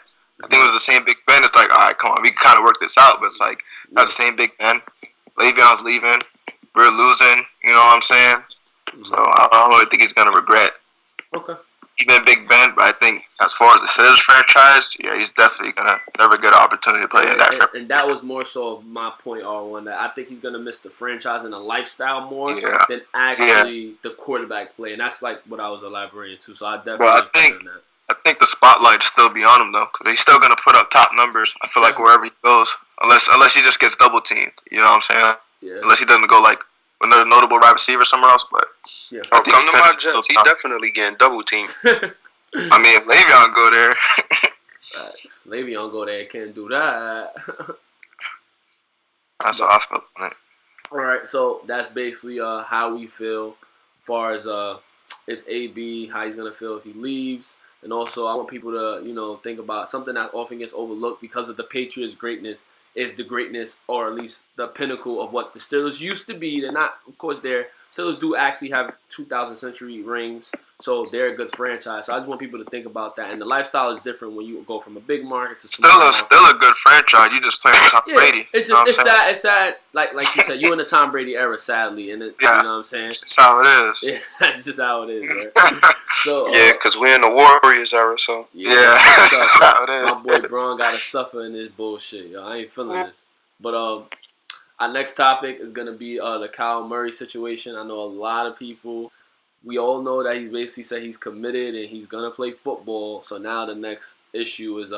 I think it was the same Big Ben. It's like, all right, come on, we can kind of work this out, but it's like not the same Big Ben. Le'Veon's leaving. We're losing. You know what I'm saying? Mm-hmm. So I don't really think he's gonna regret. Okay. Even Big Ben, but I think as far as the Steelers franchise, yeah, he's definitely gonna never get an opportunity to play in that franchise. And that was more so of my point, R1, that I think he's gonna miss the franchise and the lifestyle more than actually the quarterback play, and that's like what I was elaborating to. So I definitely. Well, I think the spotlight still be on him though, because he's still gonna put up top numbers. I feel like wherever he goes, unless he just gets double teamed, you know what I'm saying? Yeah. Unless he doesn't go like another notable wide receiver somewhere else, but. Yeah. Oh, come to my Jets. He definitely getting double teamed. I mean, if Le'Veon go there. Le'Veon go there, can't do that. That's how I feel on it. All right, so that's basically how we feel as far as if AB, how he's going to feel if he leaves. And also, I want people to, you know, think about something that often gets overlooked because of the Patriots' greatness is the greatness, or at least the pinnacle of what the Steelers used to be. They're not, of course, Steelers do actually have 2,000 century rings, so they're a good franchise. So I just want people to think about that. And the lifestyle is different when you go from a big market to small market. Still a good franchise. You just playing Tom Brady. It's just sad. It's sad. Like you said, you in the Tom Brady era, sadly, and you know what I'm saying. That's how it is. Yeah, that's just how it is. Right? So because we're in the Warriors era, so that's how it is. My boy Braun gotta suffer in this bullshit. Yo, I ain't feeling this. But our next topic is going to be the Kyle Murray situation. I know a lot of people, we all know that he's basically said he's committed and he's going to play football. So now the next issue is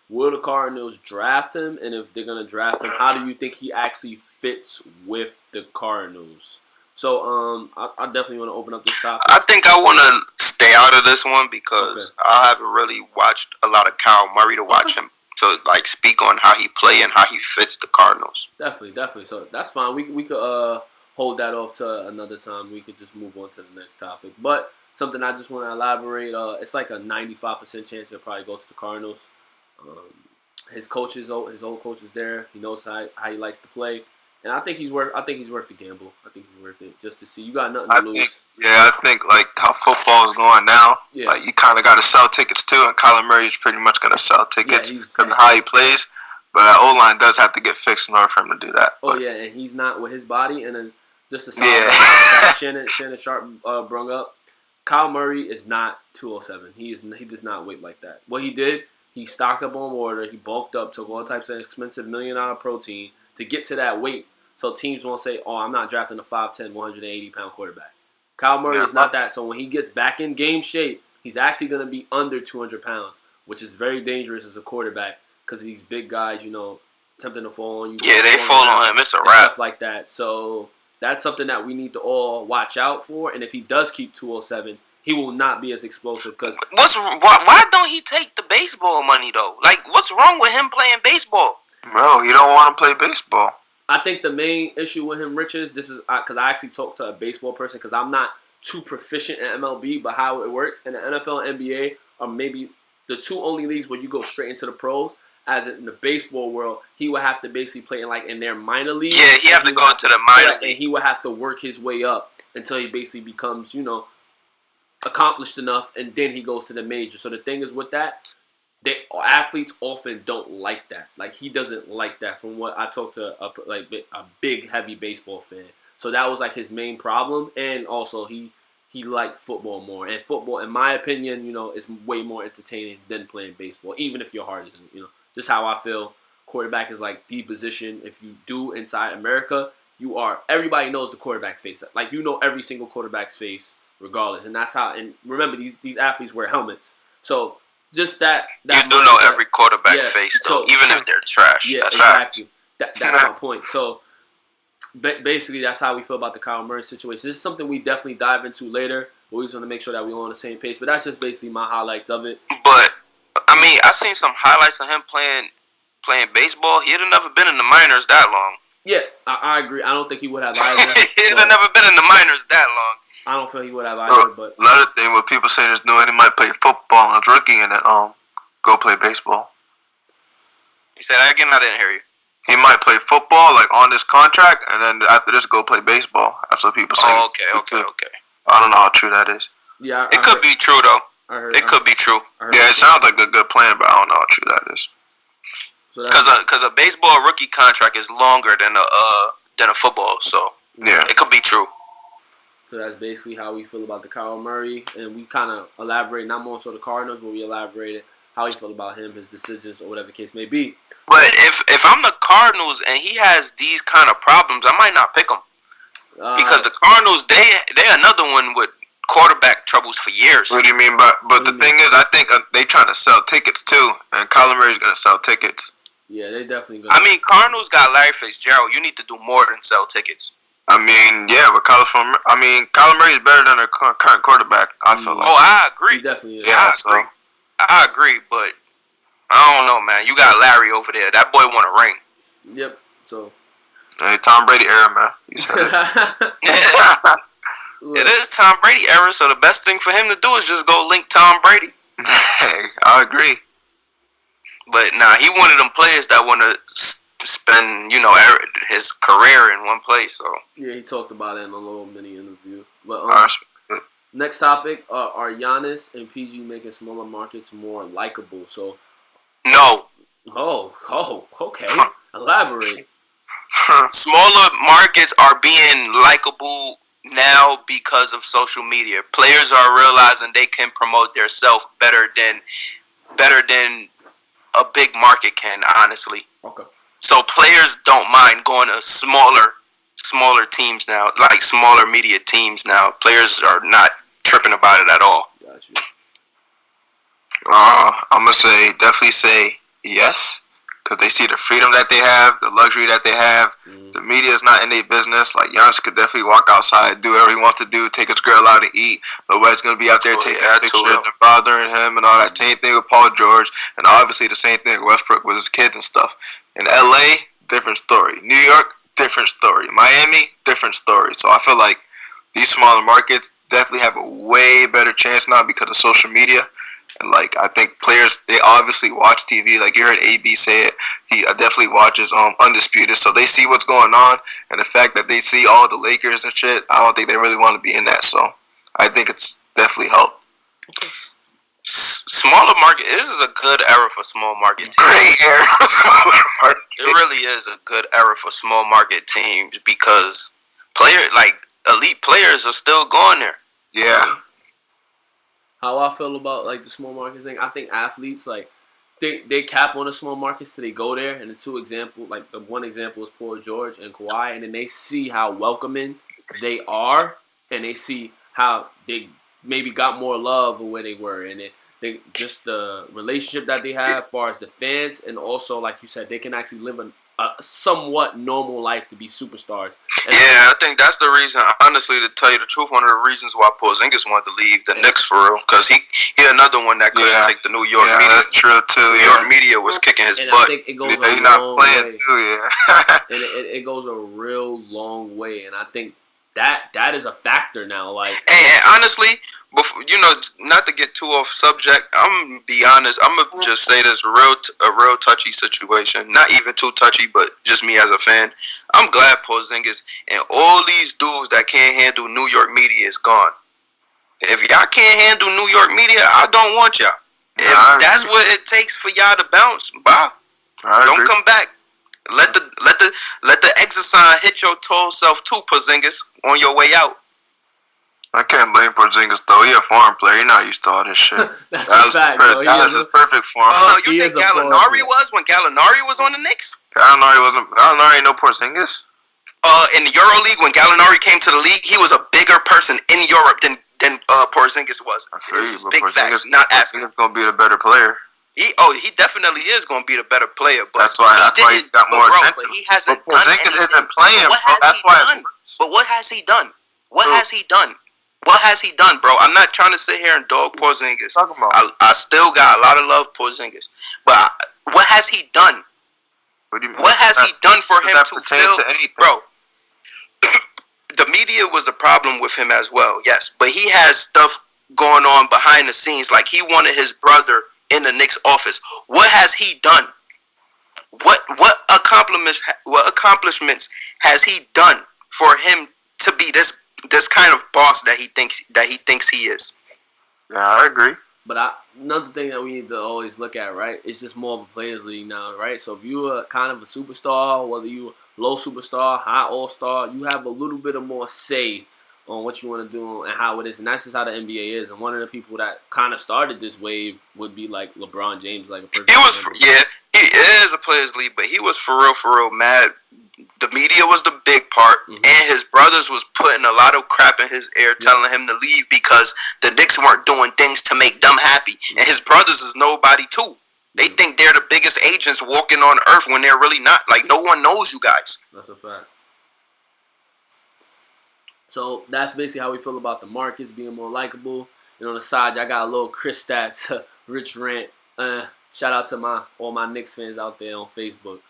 will the Cardinals draft him? And if they're going to draft him, how do you think he actually fits with the Cardinals? So I definitely want to open up this topic. I think I want to stay out of this one because I haven't really watched a lot of Kyle Murray to watch him to like speak on how he play and how he fits the Cardinals. Definitely. So that's fine. We could hold that off to another time. We could just move on to the next topic. But something I just want to elaborate. It's like a 95% chance he'll probably go to the Cardinals. His old coach is there. He knows how he likes to play, and I think he's worth the gamble. I think he's worth it just to see. You got nothing to lose. I think like how football is going now. Yeah. Like you kind of got to sell tickets too, and Kyler Murray is pretty much gonna sell tickets because of how he plays. But that O-line does have to get fixed in order for him to do that. Oh yeah, and he's not with his body. And then just to that Shannon Sharp brung up, Kyle Murray is not 207. He does not weight like that. What he did, he stocked up on water. He bulked up, took all types of expensive $1 million protein to get to that weight. So teams won't say, "Oh, I'm not drafting a 5'10", 180-pound quarterback." Kyle Murray is not that. So when he gets back in game shape, he's actually going to be under 200 pounds, which is very dangerous as a quarterback because these big guys, attempting to fall on you. Yeah, they fall on him. It's a wrap. Stuff like that. So that's something that we need to all watch out for. And if he does keep 207, he will not be as explosive. Because why don't he take the baseball money though? Like, what's wrong with him playing baseball? Bro, he don't want to play baseball. I think the main issue with him, Rich, is this is because I actually talked to a baseball person because I'm not too proficient in MLB, but how it works in the NFL and NBA are maybe the two only leagues where you go straight into the pros. As in the baseball world, he would have to basically play in their minor league. Yeah, he have to go into the minor league. And he would have to work his way up until he basically becomes, accomplished enough, and then he goes to the major. So the thing is with that, athletes often don't like that. Like, he doesn't like that from what I talked to a big, heavy baseball fan. So that was like his main problem. And also he liked football more. And football, in my opinion, is way more entertaining than playing baseball, even if your heart isn't, Just how I feel. Quarterback is like the position. If you do inside America, everybody knows the quarterback face. Like, every single quarterback's face regardless. And that's how, and remember, these athletes wear helmets. So just that you do know every quarterback face, though, even if they're trash. Yeah, that's exactly. That's my point. So basically, that's how we feel about the Kyle Murray situation. This is something we definitely dive into later. But we just want to make sure that we're on the same page. But that's just basically my highlights of it. But I mean, I seen some highlights of him playing baseball. He'd have never been in the minors that long. Yeah, I agree. I don't think he would have either. He'd have never been in the minors that long. I don't feel he would have either. But another thing, what people saying is, he might play football as rookie and then go play baseball. You said that again? I didn't hear you. He might play football on this contract, and then after this, go play baseball. That's what people say. Oh, okay. I don't know how true that is. Yeah, it could be true though. It could be true. Yeah, it sounds like a good plan, but I don't know how true that is. Because a baseball rookie contract is longer than a football, so yeah, it could be true. So that's basically how we feel about the Kyle Murray, and we kind of elaborate not more so the Cardinals, but we elaborated how we feel about him, his decisions, or whatever the case may be. But if I'm the Cardinals and he has these kind of problems, I might not pick him because the Cardinals they're another one with quarterback troubles for years. What do you mean? But the thing is, I think they trying to sell tickets too, and Kyler Murray's gonna sell tickets. Yeah, they definitely gonna. I mean, Cardinals got Larry Fitzgerald. You need to do more than sell tickets. I mean, yeah, but Kyler Murray is better than their current quarterback. I feel like. Oh, I agree. He definitely is. Yeah, I agree, but I don't know, man. You got Larry over there. That boy want a ring. Yep. So. Hey, Tom Brady era, man. You said it. It is Tom Brady era, so the best thing for him to do is just go link Tom Brady. Hey, I agree. But he one of them players that want to spend, his career in one place. So yeah, he talked about it in a little mini interview. But next topic are Giannis and PG making smaller markets more likable. So no. Oh, okay. Elaborate. Smaller markets are being likable now because of social media. Players are realizing they can promote their self better than a big market can, honestly. Okay. So players don't mind going to smaller teams now, like smaller media teams now. Players are not tripping about it at all. Got you. I'm gonna definitely say yes, because they see the freedom that they have, the luxury that they have. The media is not in their business. Like, Giannis could definitely walk outside, do whatever he wants to do, take his girl out to eat. Nobody's going to be out there taking pictures and bothering him and all that. Same thing with Paul George, and obviously the same thing with Westbrook with his kids and stuff. In LA, different story. New York, different story. Miami, different story. So I feel like these smaller markets definitely have a way better chance now because of social media. And, like, I think players, they obviously watch TV. Like, you heard AB say it. He definitely watches Undisputed. So they see what's going on. And the fact that they see all the Lakers and shit, I don't think they really want to be in that. So I think it's definitely helped. Smaller market, this is a good era for small market teams. Great era for smaller market. It really is a good era for small market teams because elite players are still going there. Yeah. How I feel about like the small markets thing, I think athletes like they cap on the small markets till they go there. And the one example is Paul George and Kawhi, and then they see how welcoming they are, and they see how they maybe got more love of where they were, and they just the relationship that they have as far as the fans, and also like you said, they can actually live a somewhat normal life to be superstars. Yeah, I think that's the reason. Honestly, to tell you the truth, one of the reasons why Porzingis wanted to leave the Knicks for real, because he another one that couldn't take the New York media. Yeah, that's true too. New York media was kicking his and butt. I think it goes He's a not long playing way. too. Yeah. And it goes a real long way, and I think that is a factor now. Like, and honestly, before, not to get too off subject, I'm gonna be honest. I'm gonna just say this a real touchy situation. Not even too touchy, but just me as a fan. I'm glad Porzingis and all these dudes that can't handle New York media is gone. If y'all can't handle New York media, I don't want y'all. If that's what it takes for y'all to bounce, bye. Don't come back. Let the exit sign hit your tall self too, Porzingis, on your way out. I can't blame Porzingis though. He a foreign player. He's not used to all this shit. That's a fact, bro. Dallas is perfect for him. You think Gallinari was when Gallinari was on the Knicks? Gallinari no Porzingis. In the EuroLeague, when Gallinari came to the league, he was a bigger person in Europe than Porzingis was. I feel you, but big facts, not asking. Porzingis gonna be the better player. He definitely is going to be the better player. But that's why he got more attention. But he hasn't done anything. Porzingis isn't playing, bro. That's why. But what has he done? What has he done? What has he done, bro? I'm not trying to sit here and dog Porzingis. I still got a lot of love for Porzingis. But what has he done? What has he done for him to feel? Bro, the media was the problem with him as well, yes. But he has stuff going on behind the scenes. Like, he wanted his brother in the Knicks office. What has he done? What accomplishments has he done for him to be this kind of boss that he thinks he is? Yeah, I agree. But another thing that we need to always look at, right? It's just more of a players' league now, right? So if you're kind of a superstar, whether you low superstar, high all-star, you have a little bit of more say on what you want to do and how it is. And that's just how the NBA is. And one of the people that kind of started this wave would be like LeBron James. Like he is a players' league, but he was for real mad. The media was the big part, and his brothers was putting a lot of crap in his ear, telling him to leave because the Knicks weren't doing things to make them happy. And his brothers is nobody too. They think they're the biggest agents walking on earth when they're really not. Like, no one knows you guys. That's a fact. So that's basically how we feel about the markets being more likable. And on the side, I got a little Chris Stats, Rich Rant. Shout out to all my Knicks fans out there on Facebook.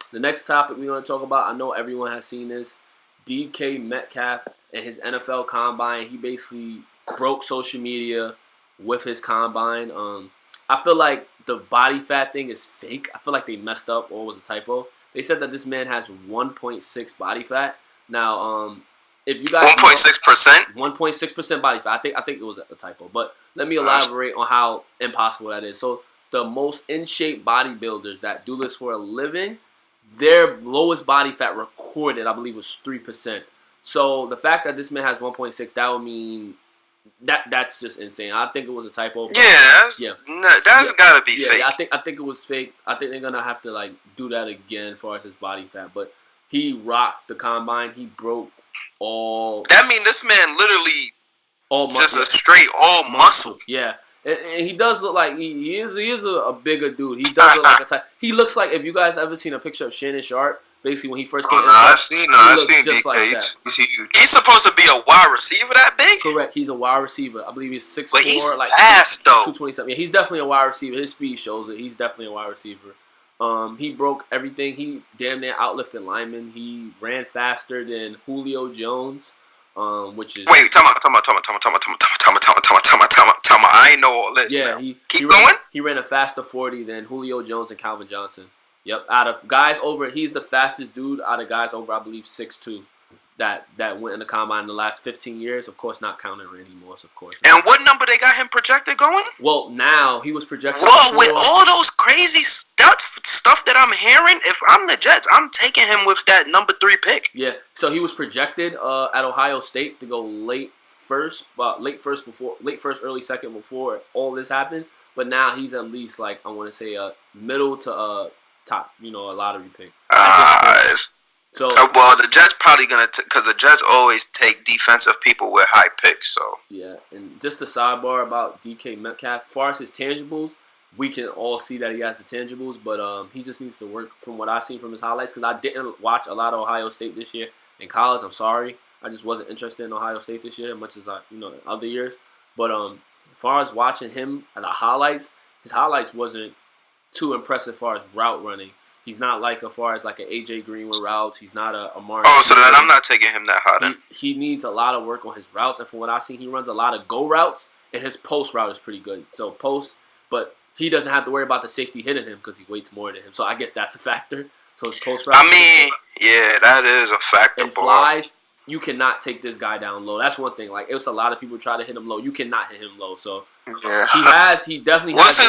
The next topic we're going to talk about, I know everyone has seen this, D.K Metcalf and his NFL Combine. He basically broke social media with his Combine. I feel like the body fat thing is fake. I feel like they messed up or it was a typo. They said that this man has 1.6 body fat. Now, if you guys 1.6%? 1.6% body fat. I think it was a typo. But let me elaborate on how impossible that is. So the most in shape bodybuilders that do this for a living, their lowest body fat recorded, I believe, was 3%. So the fact that this man has 1.6, that would mean that's just insane. I think it was a typo. That's gotta be fake. I think it was fake. I think they're gonna have to do that again as far as his body fat. But he rocked the Combine. He broke all. That mean this man literally all just a straight all muscle. Yeah. And he does look like he is a bigger dude. He does look like a type. He looks like, if you guys ever seen a picture of Shannon Sharp, basically when he first came. I've seen just DK. like He's huge. He's supposed to be a wide receiver that big? Correct. He's a wide receiver. I believe he's 6'4", But he's like fast, though. 227. Yeah, he's definitely a wide receiver. His speed shows it. He's definitely a wide receiver. He broke everything. He damn near outlifted linemen. He ran faster than Julio Jones, which is... Wait, tell me. I ain't know all this. Yeah, Keep going. He ran a faster 40 than Julio Jones and Calvin Johnson. Yep, out of guys over, he's the fastest dude out of guys over, I believe, 6'2", that went in the combine in the last 15 years. Of course, not counting Randy Moss, of course. And what number they got him projected going? Well, now he was projected. Whoa, with all those crazy stuff that I'm hearing, if I'm the Jets, I'm taking him with that number 3 pick. Yeah, so he was projected at Ohio State to go late first, early second before all this happened. But now he's at least, like, I want to say middle to top, a lottery pick. So well, the Jets probably gonna because the Jets always take defensive people with high picks. So yeah, and just a sidebar about D.K Metcalf. As far as his tangibles, we can all see that he has the tangibles, but he just needs to work from what I've seen from his highlights. Because I didn't watch a lot of Ohio State this year in college. I'm sorry, I just wasn't interested in Ohio State this year as much as other years. But as far as watching him at the highlights, his highlights wasn't too impressive as far as route running. He's not like as far as like an AJ Green with routes. He's not a Amari. Oh, so then I'm not taking him that high then. He needs a lot of work on his routes, and from what I've seen, he runs a lot of go routes, and his post route is pretty good. So but he doesn't have to worry about the safety hitting him because he weights more than him. So I guess that's a factor. So his post route. I mean, yeah, that is a factor. And flies, you cannot take this guy down low. That's one thing. Like, it was a lot of people try to hit him low. You cannot hit him low. So yeah. he definitely has.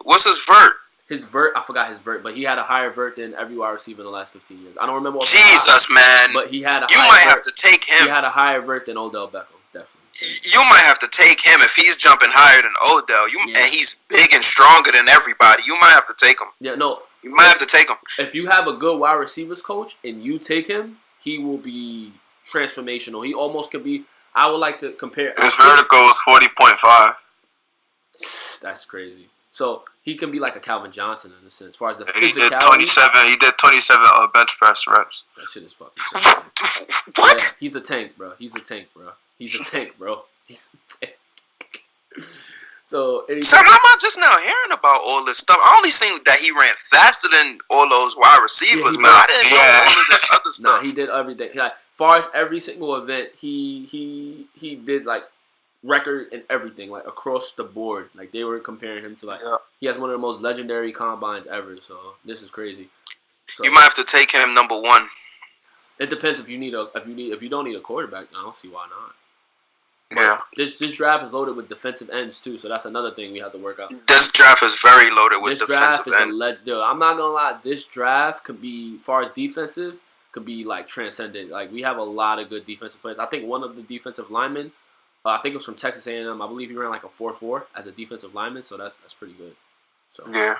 What's his vert? His vert, I forgot his vert, but he had a higher vert than every wide receiver in the last 15 years. I don't remember. Jesus, man. But he had You might have to take him. He had a higher vert than Odell Beckham, definitely. You might have to take him if he's jumping higher than Odell. And he's big and stronger than everybody. You might have to take him. Yeah, no. You might have to take him. If you have a good wide receivers coach and you take him, he will be transformational. He almost could be. I would like to compare. His vertical is 40.5. That's crazy. So he can be like a Calvin Johnson in a sense, as far as the physicality. He did 27 bench press reps. That shit is fucking crazy. What? Yeah, he's a tank, bro. He's a tank, bro. He's a tank. So how am I just now hearing about all this stuff? I only seen that he ran faster than all those wide receivers, man. I didn't know all of this other stuff. No, he did everything. Like, as far as every single event, he did like record and everything, like across the board. Like, they were comparing him to he has one of the most legendary combines ever. So this is crazy. So, you might have to take him number 1. It depends if you don't need a quarterback. I don't see why not. Yeah. This draft is loaded with defensive ends too, so that's another thing we have to work out. This draft is very loaded with defensive ends. I'm not gonna lie. This draft could be, as far as defensive, could be like transcendent. Like, we have a lot of good defensive players. I think one of the defensive linemen, I think it was from Texas A&M. I believe he ran like a 4.4 as a defensive lineman, so that's pretty good. So yeah.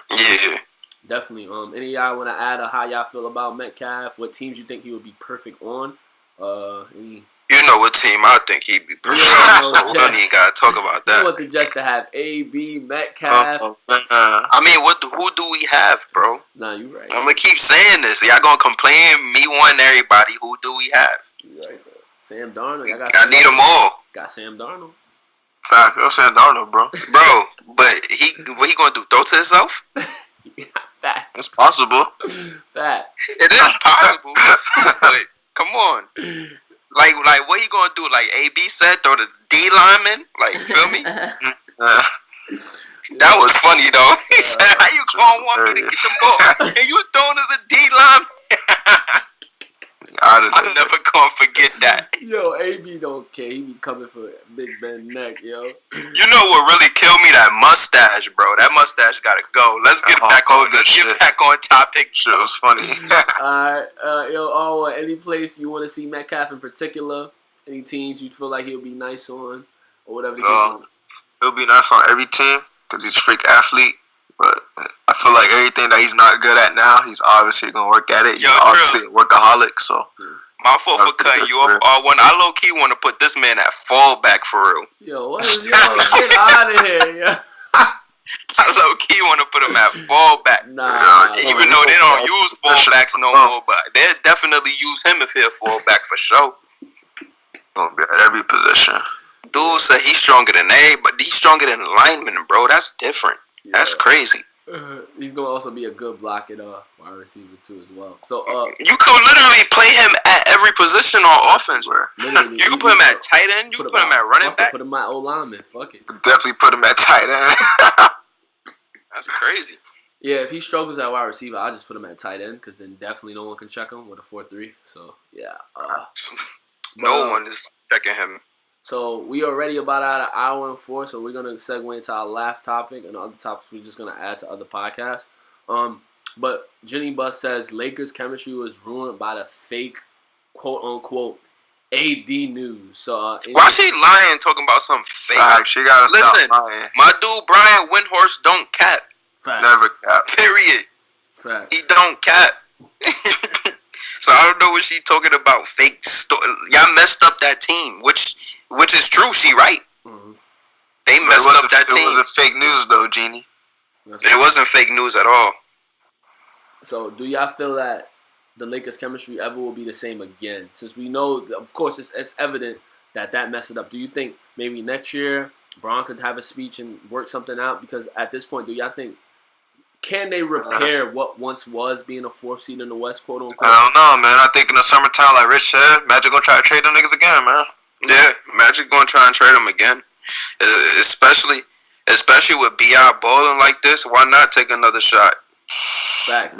Definitely. Any of y'all want to add how y'all feel about Metcalf? What teams you think he would be perfect on? Any? You know what team I think he'd be perfect on. We don't even gotta talk about that. You want the Jets to have AB, Metcalf. I mean, who do we have, bro? Nah, you right. I'm gonna keep saying this. Y'all gonna complain? Me wanting everybody. Who do we have? You right, bro. Sam Darnold. I need them all. Got Sam Darnold. Fact, you're Sam Darnold, bro. But what he gonna do? Throw to himself? Fat. It's possible. Fat. It is possible. But come on. Like what he gonna do? Like AB said, throw the D lineman. Like, feel me? That was funny though. He said, "How you gonna want me to get the ball? And you throwing to the D lineman?" I'm never gonna forget that. Yo, AB don't care. He be coming for Big Ben neck, yo. You know what really killed me? That mustache, bro. That mustache gotta go. Let's get back on. Let's get back on topic. Shit was funny. Alright, any place you want to see Metcalf in particular? Any teams you feel like he'll be nice on, or whatever? He'll be nice on every team because he's a freak athlete. But I feel like everything that he's not good at now, he's obviously gonna work at it. He's obviously a workaholic. So My fault for cutting you off. R1, I low key want to put this man at fallback for real. Yo, what is yo? Get out of here, yo. I low key want to put him at fallback. Nah. Even though they don't use fallbacks no more, but they'll definitely use him if he's a fallback for sure. Gonna be at every position. Dude said he's stronger than but he's stronger than linemen, bro. That's different. Yeah. That's crazy. He's gonna also be a good block at wide receiver too as well. So you could literally play him at every position on offense, bro. You can put him at tight end. You can put him at running back. Put him at O-lineman. Fuck it. Definitely put him at tight end. That's crazy. Yeah, if he struggles at wide receiver, I'll just put him at tight end because then definitely no one can check him with a 4-3. So yeah. No one is checking him. So we already about at an hour and 4, so we're gonna segue into our last topic, and the other topics we're just gonna add to other podcasts. But Jeanie Buss says Lakers chemistry was ruined by the fake quote unquote AD news. So why she lying talking about some fake? She gotta stop lying. My dude Brian Windhorst don't cap. Fact. Never cap. Period. Fact. He don't cap. So I don't know what she talking about. Fake y'all messed up that team, which is true. She right. Mm-hmm. They messed up that team. It wasn't fake news though, Jeanie. It wasn't fake news at all. So do y'all feel that the Lakers chemistry ever will be the same again? Since we know, of course, it's evident that messed it up. Do you think maybe next year Bron could have a speech and work something out? Because at this point, do y'all think can they repair what once was being a 4th seed in the West, quote unquote? I don't know, man. I think in the summertime, like Rich said, Magic gonna try to trade them niggas again, man. Yeah, Magic gonna try and trade them again. Especially with B.I. balling like this, why not take another shot? Facts.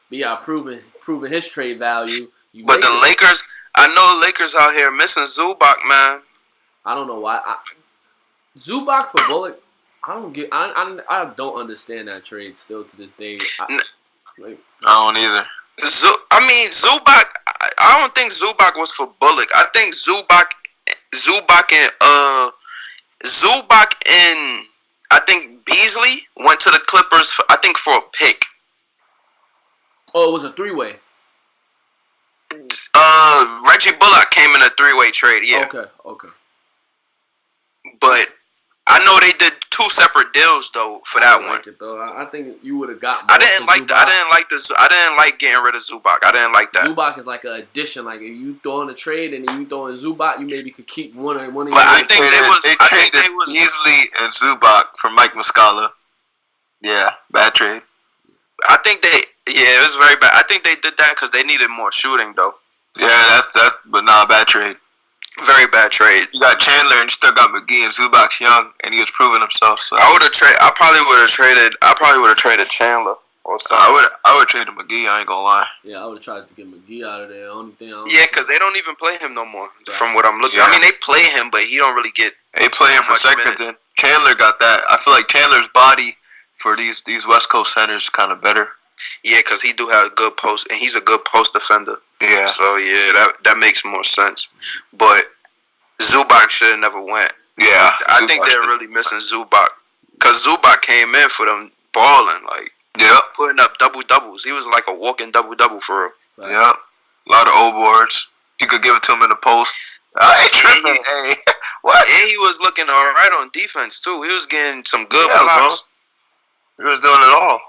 B.I. proving his trade value. But the Lakers, I know the Lakers out here missing Zubac, man. I don't know why. Zubac for Bullock. I don't understand that trade still to this day. I don't either. Zubac. I don't think Zubac was for Bullock. I think Zubac and I think Beasley went to the Clippers for a pick. Oh, it was a 3-way. Reggie Bullock came in a 3-way trade. Yeah. Okay. But I know they did 2 separate deals though for that one. It, though. I think you would have got. I didn't like getting rid of Zubac. I didn't like that. Zubac is like an addition. Like if you throw in a trade and then you throw in Zubac, you maybe could keep one of. But I think they was Beasley and Zubac for Mike Muscala. Yeah, bad trade. I think it was very bad. I think they did that because they needed more shooting though. Yeah, but bad trade. Very bad trade. You got Chandler and you still got McGee, and Zubac's young and he was proving himself. So I probably would have traded Chandler. Or something. I would trade McGee. I ain't gonna lie. Yeah, I would have tried to get McGee out of there. Only thing. Because they don't even play him no more. Right. From what I'm looking, they play him, but he don't really get. They play him for seconds, and Chandler got that. I feel like Chandler's body for these West Coast centers is kind of better. Yeah, because he do have a good post, and he's a good post defender. Yeah. So yeah, that makes more sense. But Zubac should have never went. Yeah. I think they're really missing Zubac because Zubac came in for them balling putting up double doubles. He was like a walking double double for real. Right. Yeah. A lot of old boards. You could give it to him in the post. I ain't tripping. Hey, what? And he was looking all right on defense too. He was getting some good blocks. He was doing it all.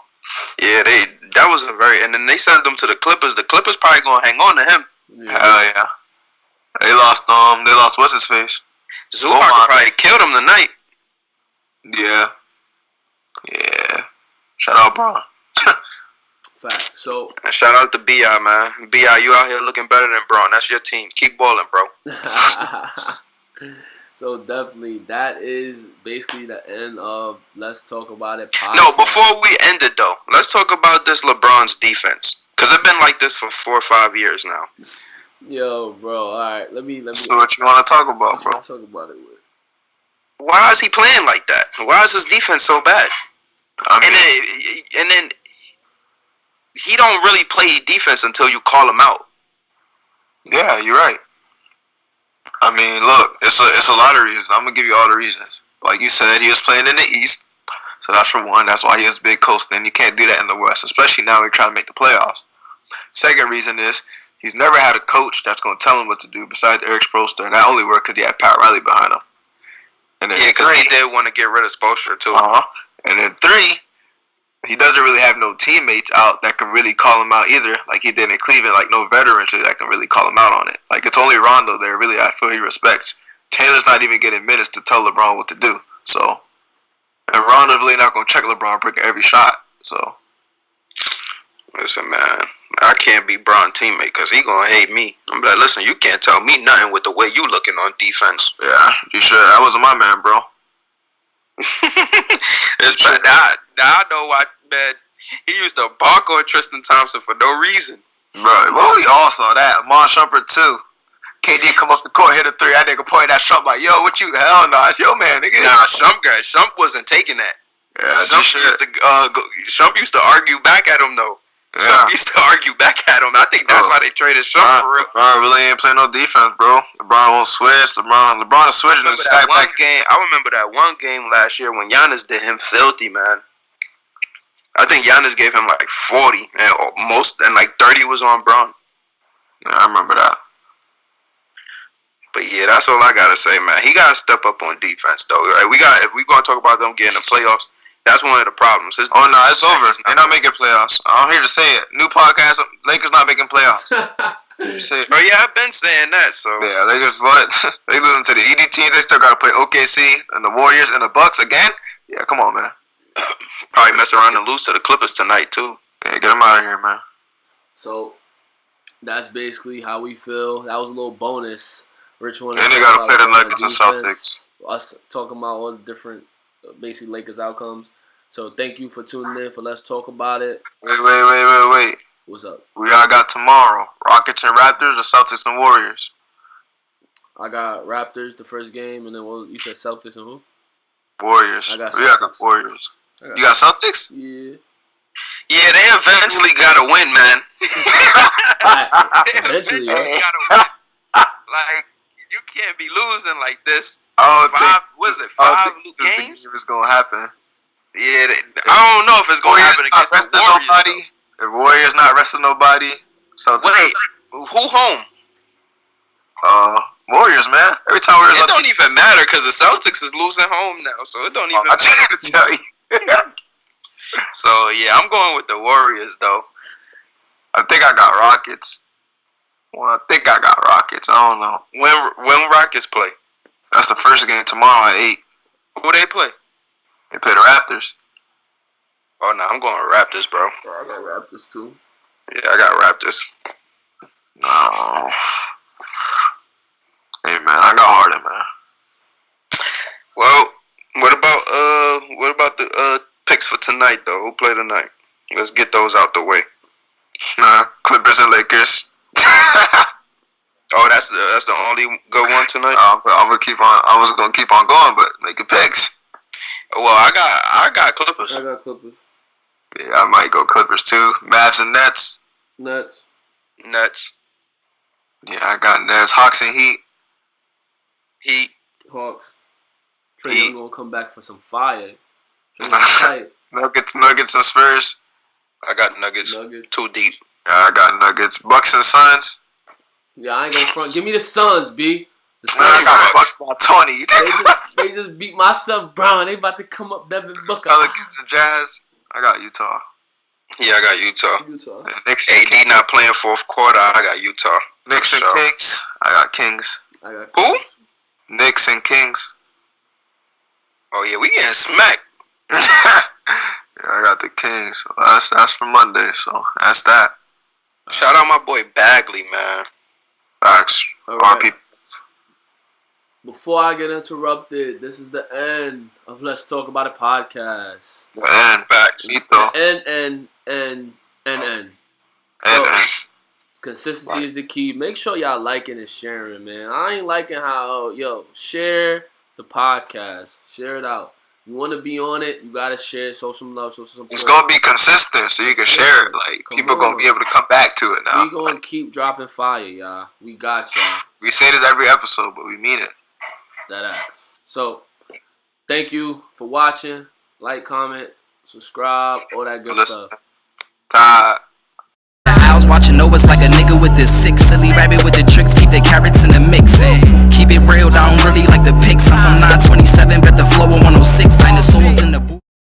Yeah, that was and then they sent him to the Clippers. The Clippers probably gonna hang on to him. Yeah. Hell yeah. They lost what's his face? Zubac probably killed him tonight. Yeah. Yeah. Shout out, bro. Fact. So shout out to B.I., man. B.I., you out here looking better than Braun. That's your team. Keep balling, bro. So definitely, that is basically the end of Let's Talk About It podcast. No, before we end it though, let's talk about this LeBron's defense, because it's been like this for 4 or 5 years now. Yo, bro. All right, let me. So what you want to talk about, bro? Talk about it with. Why is he playing like that? Why is his defense so bad? And then he don't really play defense until you call him out. Yeah, you're right. I mean, look, it's a lot of reasons. I'm gonna give you all the reasons. Like you said, he was playing in the East, so that's for one. That's why he was big coasting. You can't do that in the West, especially now we're trying to make the playoffs. Second reason is He's never had a coach that's going to tell him what to do besides Eric Spoelstra. And that only worked because he had Pat Riley behind him. And then because he did want to get rid of Spoelstra too. And then 3, he doesn't really have no teammates out that can really call him out either, like he did in Cleveland. Like no veterans that can really call him out on it. Like it's only Rondo there really I feel he respects. Taylor's not even getting minutes to tell LeBron what to do. So, and Rondo's really not going to check LeBron breaking every shot. So, listen, man, I can't be Bron's teammate because he gonna hate me. I'm like, listen, you can't tell me nothing with the way you looking on defense. Yeah, you should. That wasn't my man, bro. It's bad. I know why, man. He used to bark on Tristan Thompson for no reason. Bro, well, we all saw that. Mon Shumpert, too. KD come up the court, hit a 3. That nigga pointed at Shump like, yo, what you? Hell no, it's your man, nigga. Nah, Shump wasn't taking that. Yeah, Shump used to argue back at him, though. Yeah. Shump used to argue back at him. I think that's why they traded Shump for real. LeBron really ain't playing no defense, bro. LeBron won't switch. LeBron is switching to the stack back. I remember that one game last year when Giannis did him filthy, man. I think Giannis gave him like 40, and like 30 was on Bron. Yeah, I remember that. But yeah, that's all I gotta say, man. He gotta step up on defense, though. Like, if we gonna talk about them getting the playoffs, that's one of the problems. It's over. They're not making playoffs. I'm here to say it. New podcast. Lakers not making playoffs. Oh yeah, I've been saying that. So yeah, Lakers what? They losing to the ED teams. They still gotta play OKC and the Warriors and the Bucks again. Yeah, come on, man. Probably mess around and lose to the Clippers tonight too. Yeah, get them out of here, man. So that's basically how we feel. That was a little bonus. Rich one. And they gotta play the Nuggets and Celtics. Us talking about all the different, basically Lakers outcomes. So thank you for tuning in for Let's Talk About It. Wait. What's up? We all got tomorrow. Rockets and Raptors or Celtics and Warriors? I got Raptors the first game, and then you said Celtics and who? Warriors. I got Celtics. I got Warriors. You got Celtics? Yeah. Yeah, they eventually gotta win, man. Eventually, they gotta win. Like, you can't be losing like this. Five games? It's gonna happen. Yeah, I don't know if it's gonna happen against the Warriors. Nobody. If Warriors not resting nobody, Celtics. Wait, who home? Warriors, man. Every time Warriors, it don't even matter because the Celtics is losing home now, so it don't even matter. I'm trying to tell you. So yeah, I'm going with the Warriors though. I think I got Rockets. Well, I think I got Rockets. I don't know. When Rockets play? That's the first game tomorrow at 8. Who they play? They play the Raptors. Oh no, I'm going with Raptors, bro. I got Raptors too. Yeah, I got Raptors. No. Hey man, I got Harden, man. Well, what about the picks for tonight though? Who play tonight? Let's get those out the way. Clippers and Lakers. Oh, that's the only good one tonight. I was gonna keep on going, but make it picks. Well, I got Clippers. I got Clippers. Yeah, I might go Clippers too. Mavs and Nets. Nets. Yeah, I got Nets. Hawks and Heat. Hawks. Trae Young gonna come back for some fire. Nuggets and Spurs. I got Nuggets. Too deep. Yeah, I got Nuggets. Bucks and Suns. Yeah, I ain't gonna front. Give me the Suns, B. The Suns. I got Bucks by 20. they just beat my son Brown. They about to come up Devin Booker. Pelicans and Jazz. I got Utah. Yeah, I got Utah. Knicks and AD not playing fourth quarter. I got Utah. Knicks and Kings. I got Kings. I got who? Knicks and Kings. Oh yeah, we getting smacked. Yeah, I got the Kings. So that's for Monday. So that's that. Shout out my boy Bagley, man. Facts. Right. Before I get interrupted, this is the end of Let's Talk About It podcast. The end. Facts. End. Consistency is the key. Make sure y'all liking and sharing, man. I ain't liking how, share the podcast. Share it out. You want to be on it, you got to share, show some love, show some support. It's going to be consistent so you can share it. Like, people going to be able to come back to it now. We going to keep dropping fire, y'all. We got y'all. We say this every episode, but we mean it. That ass. So, thank you for watching. Like, comment, subscribe, all that good stuff. Tired. watching Noah's like a nigga with this sick silly rabbit with the tricks, keep the carrots in the mix.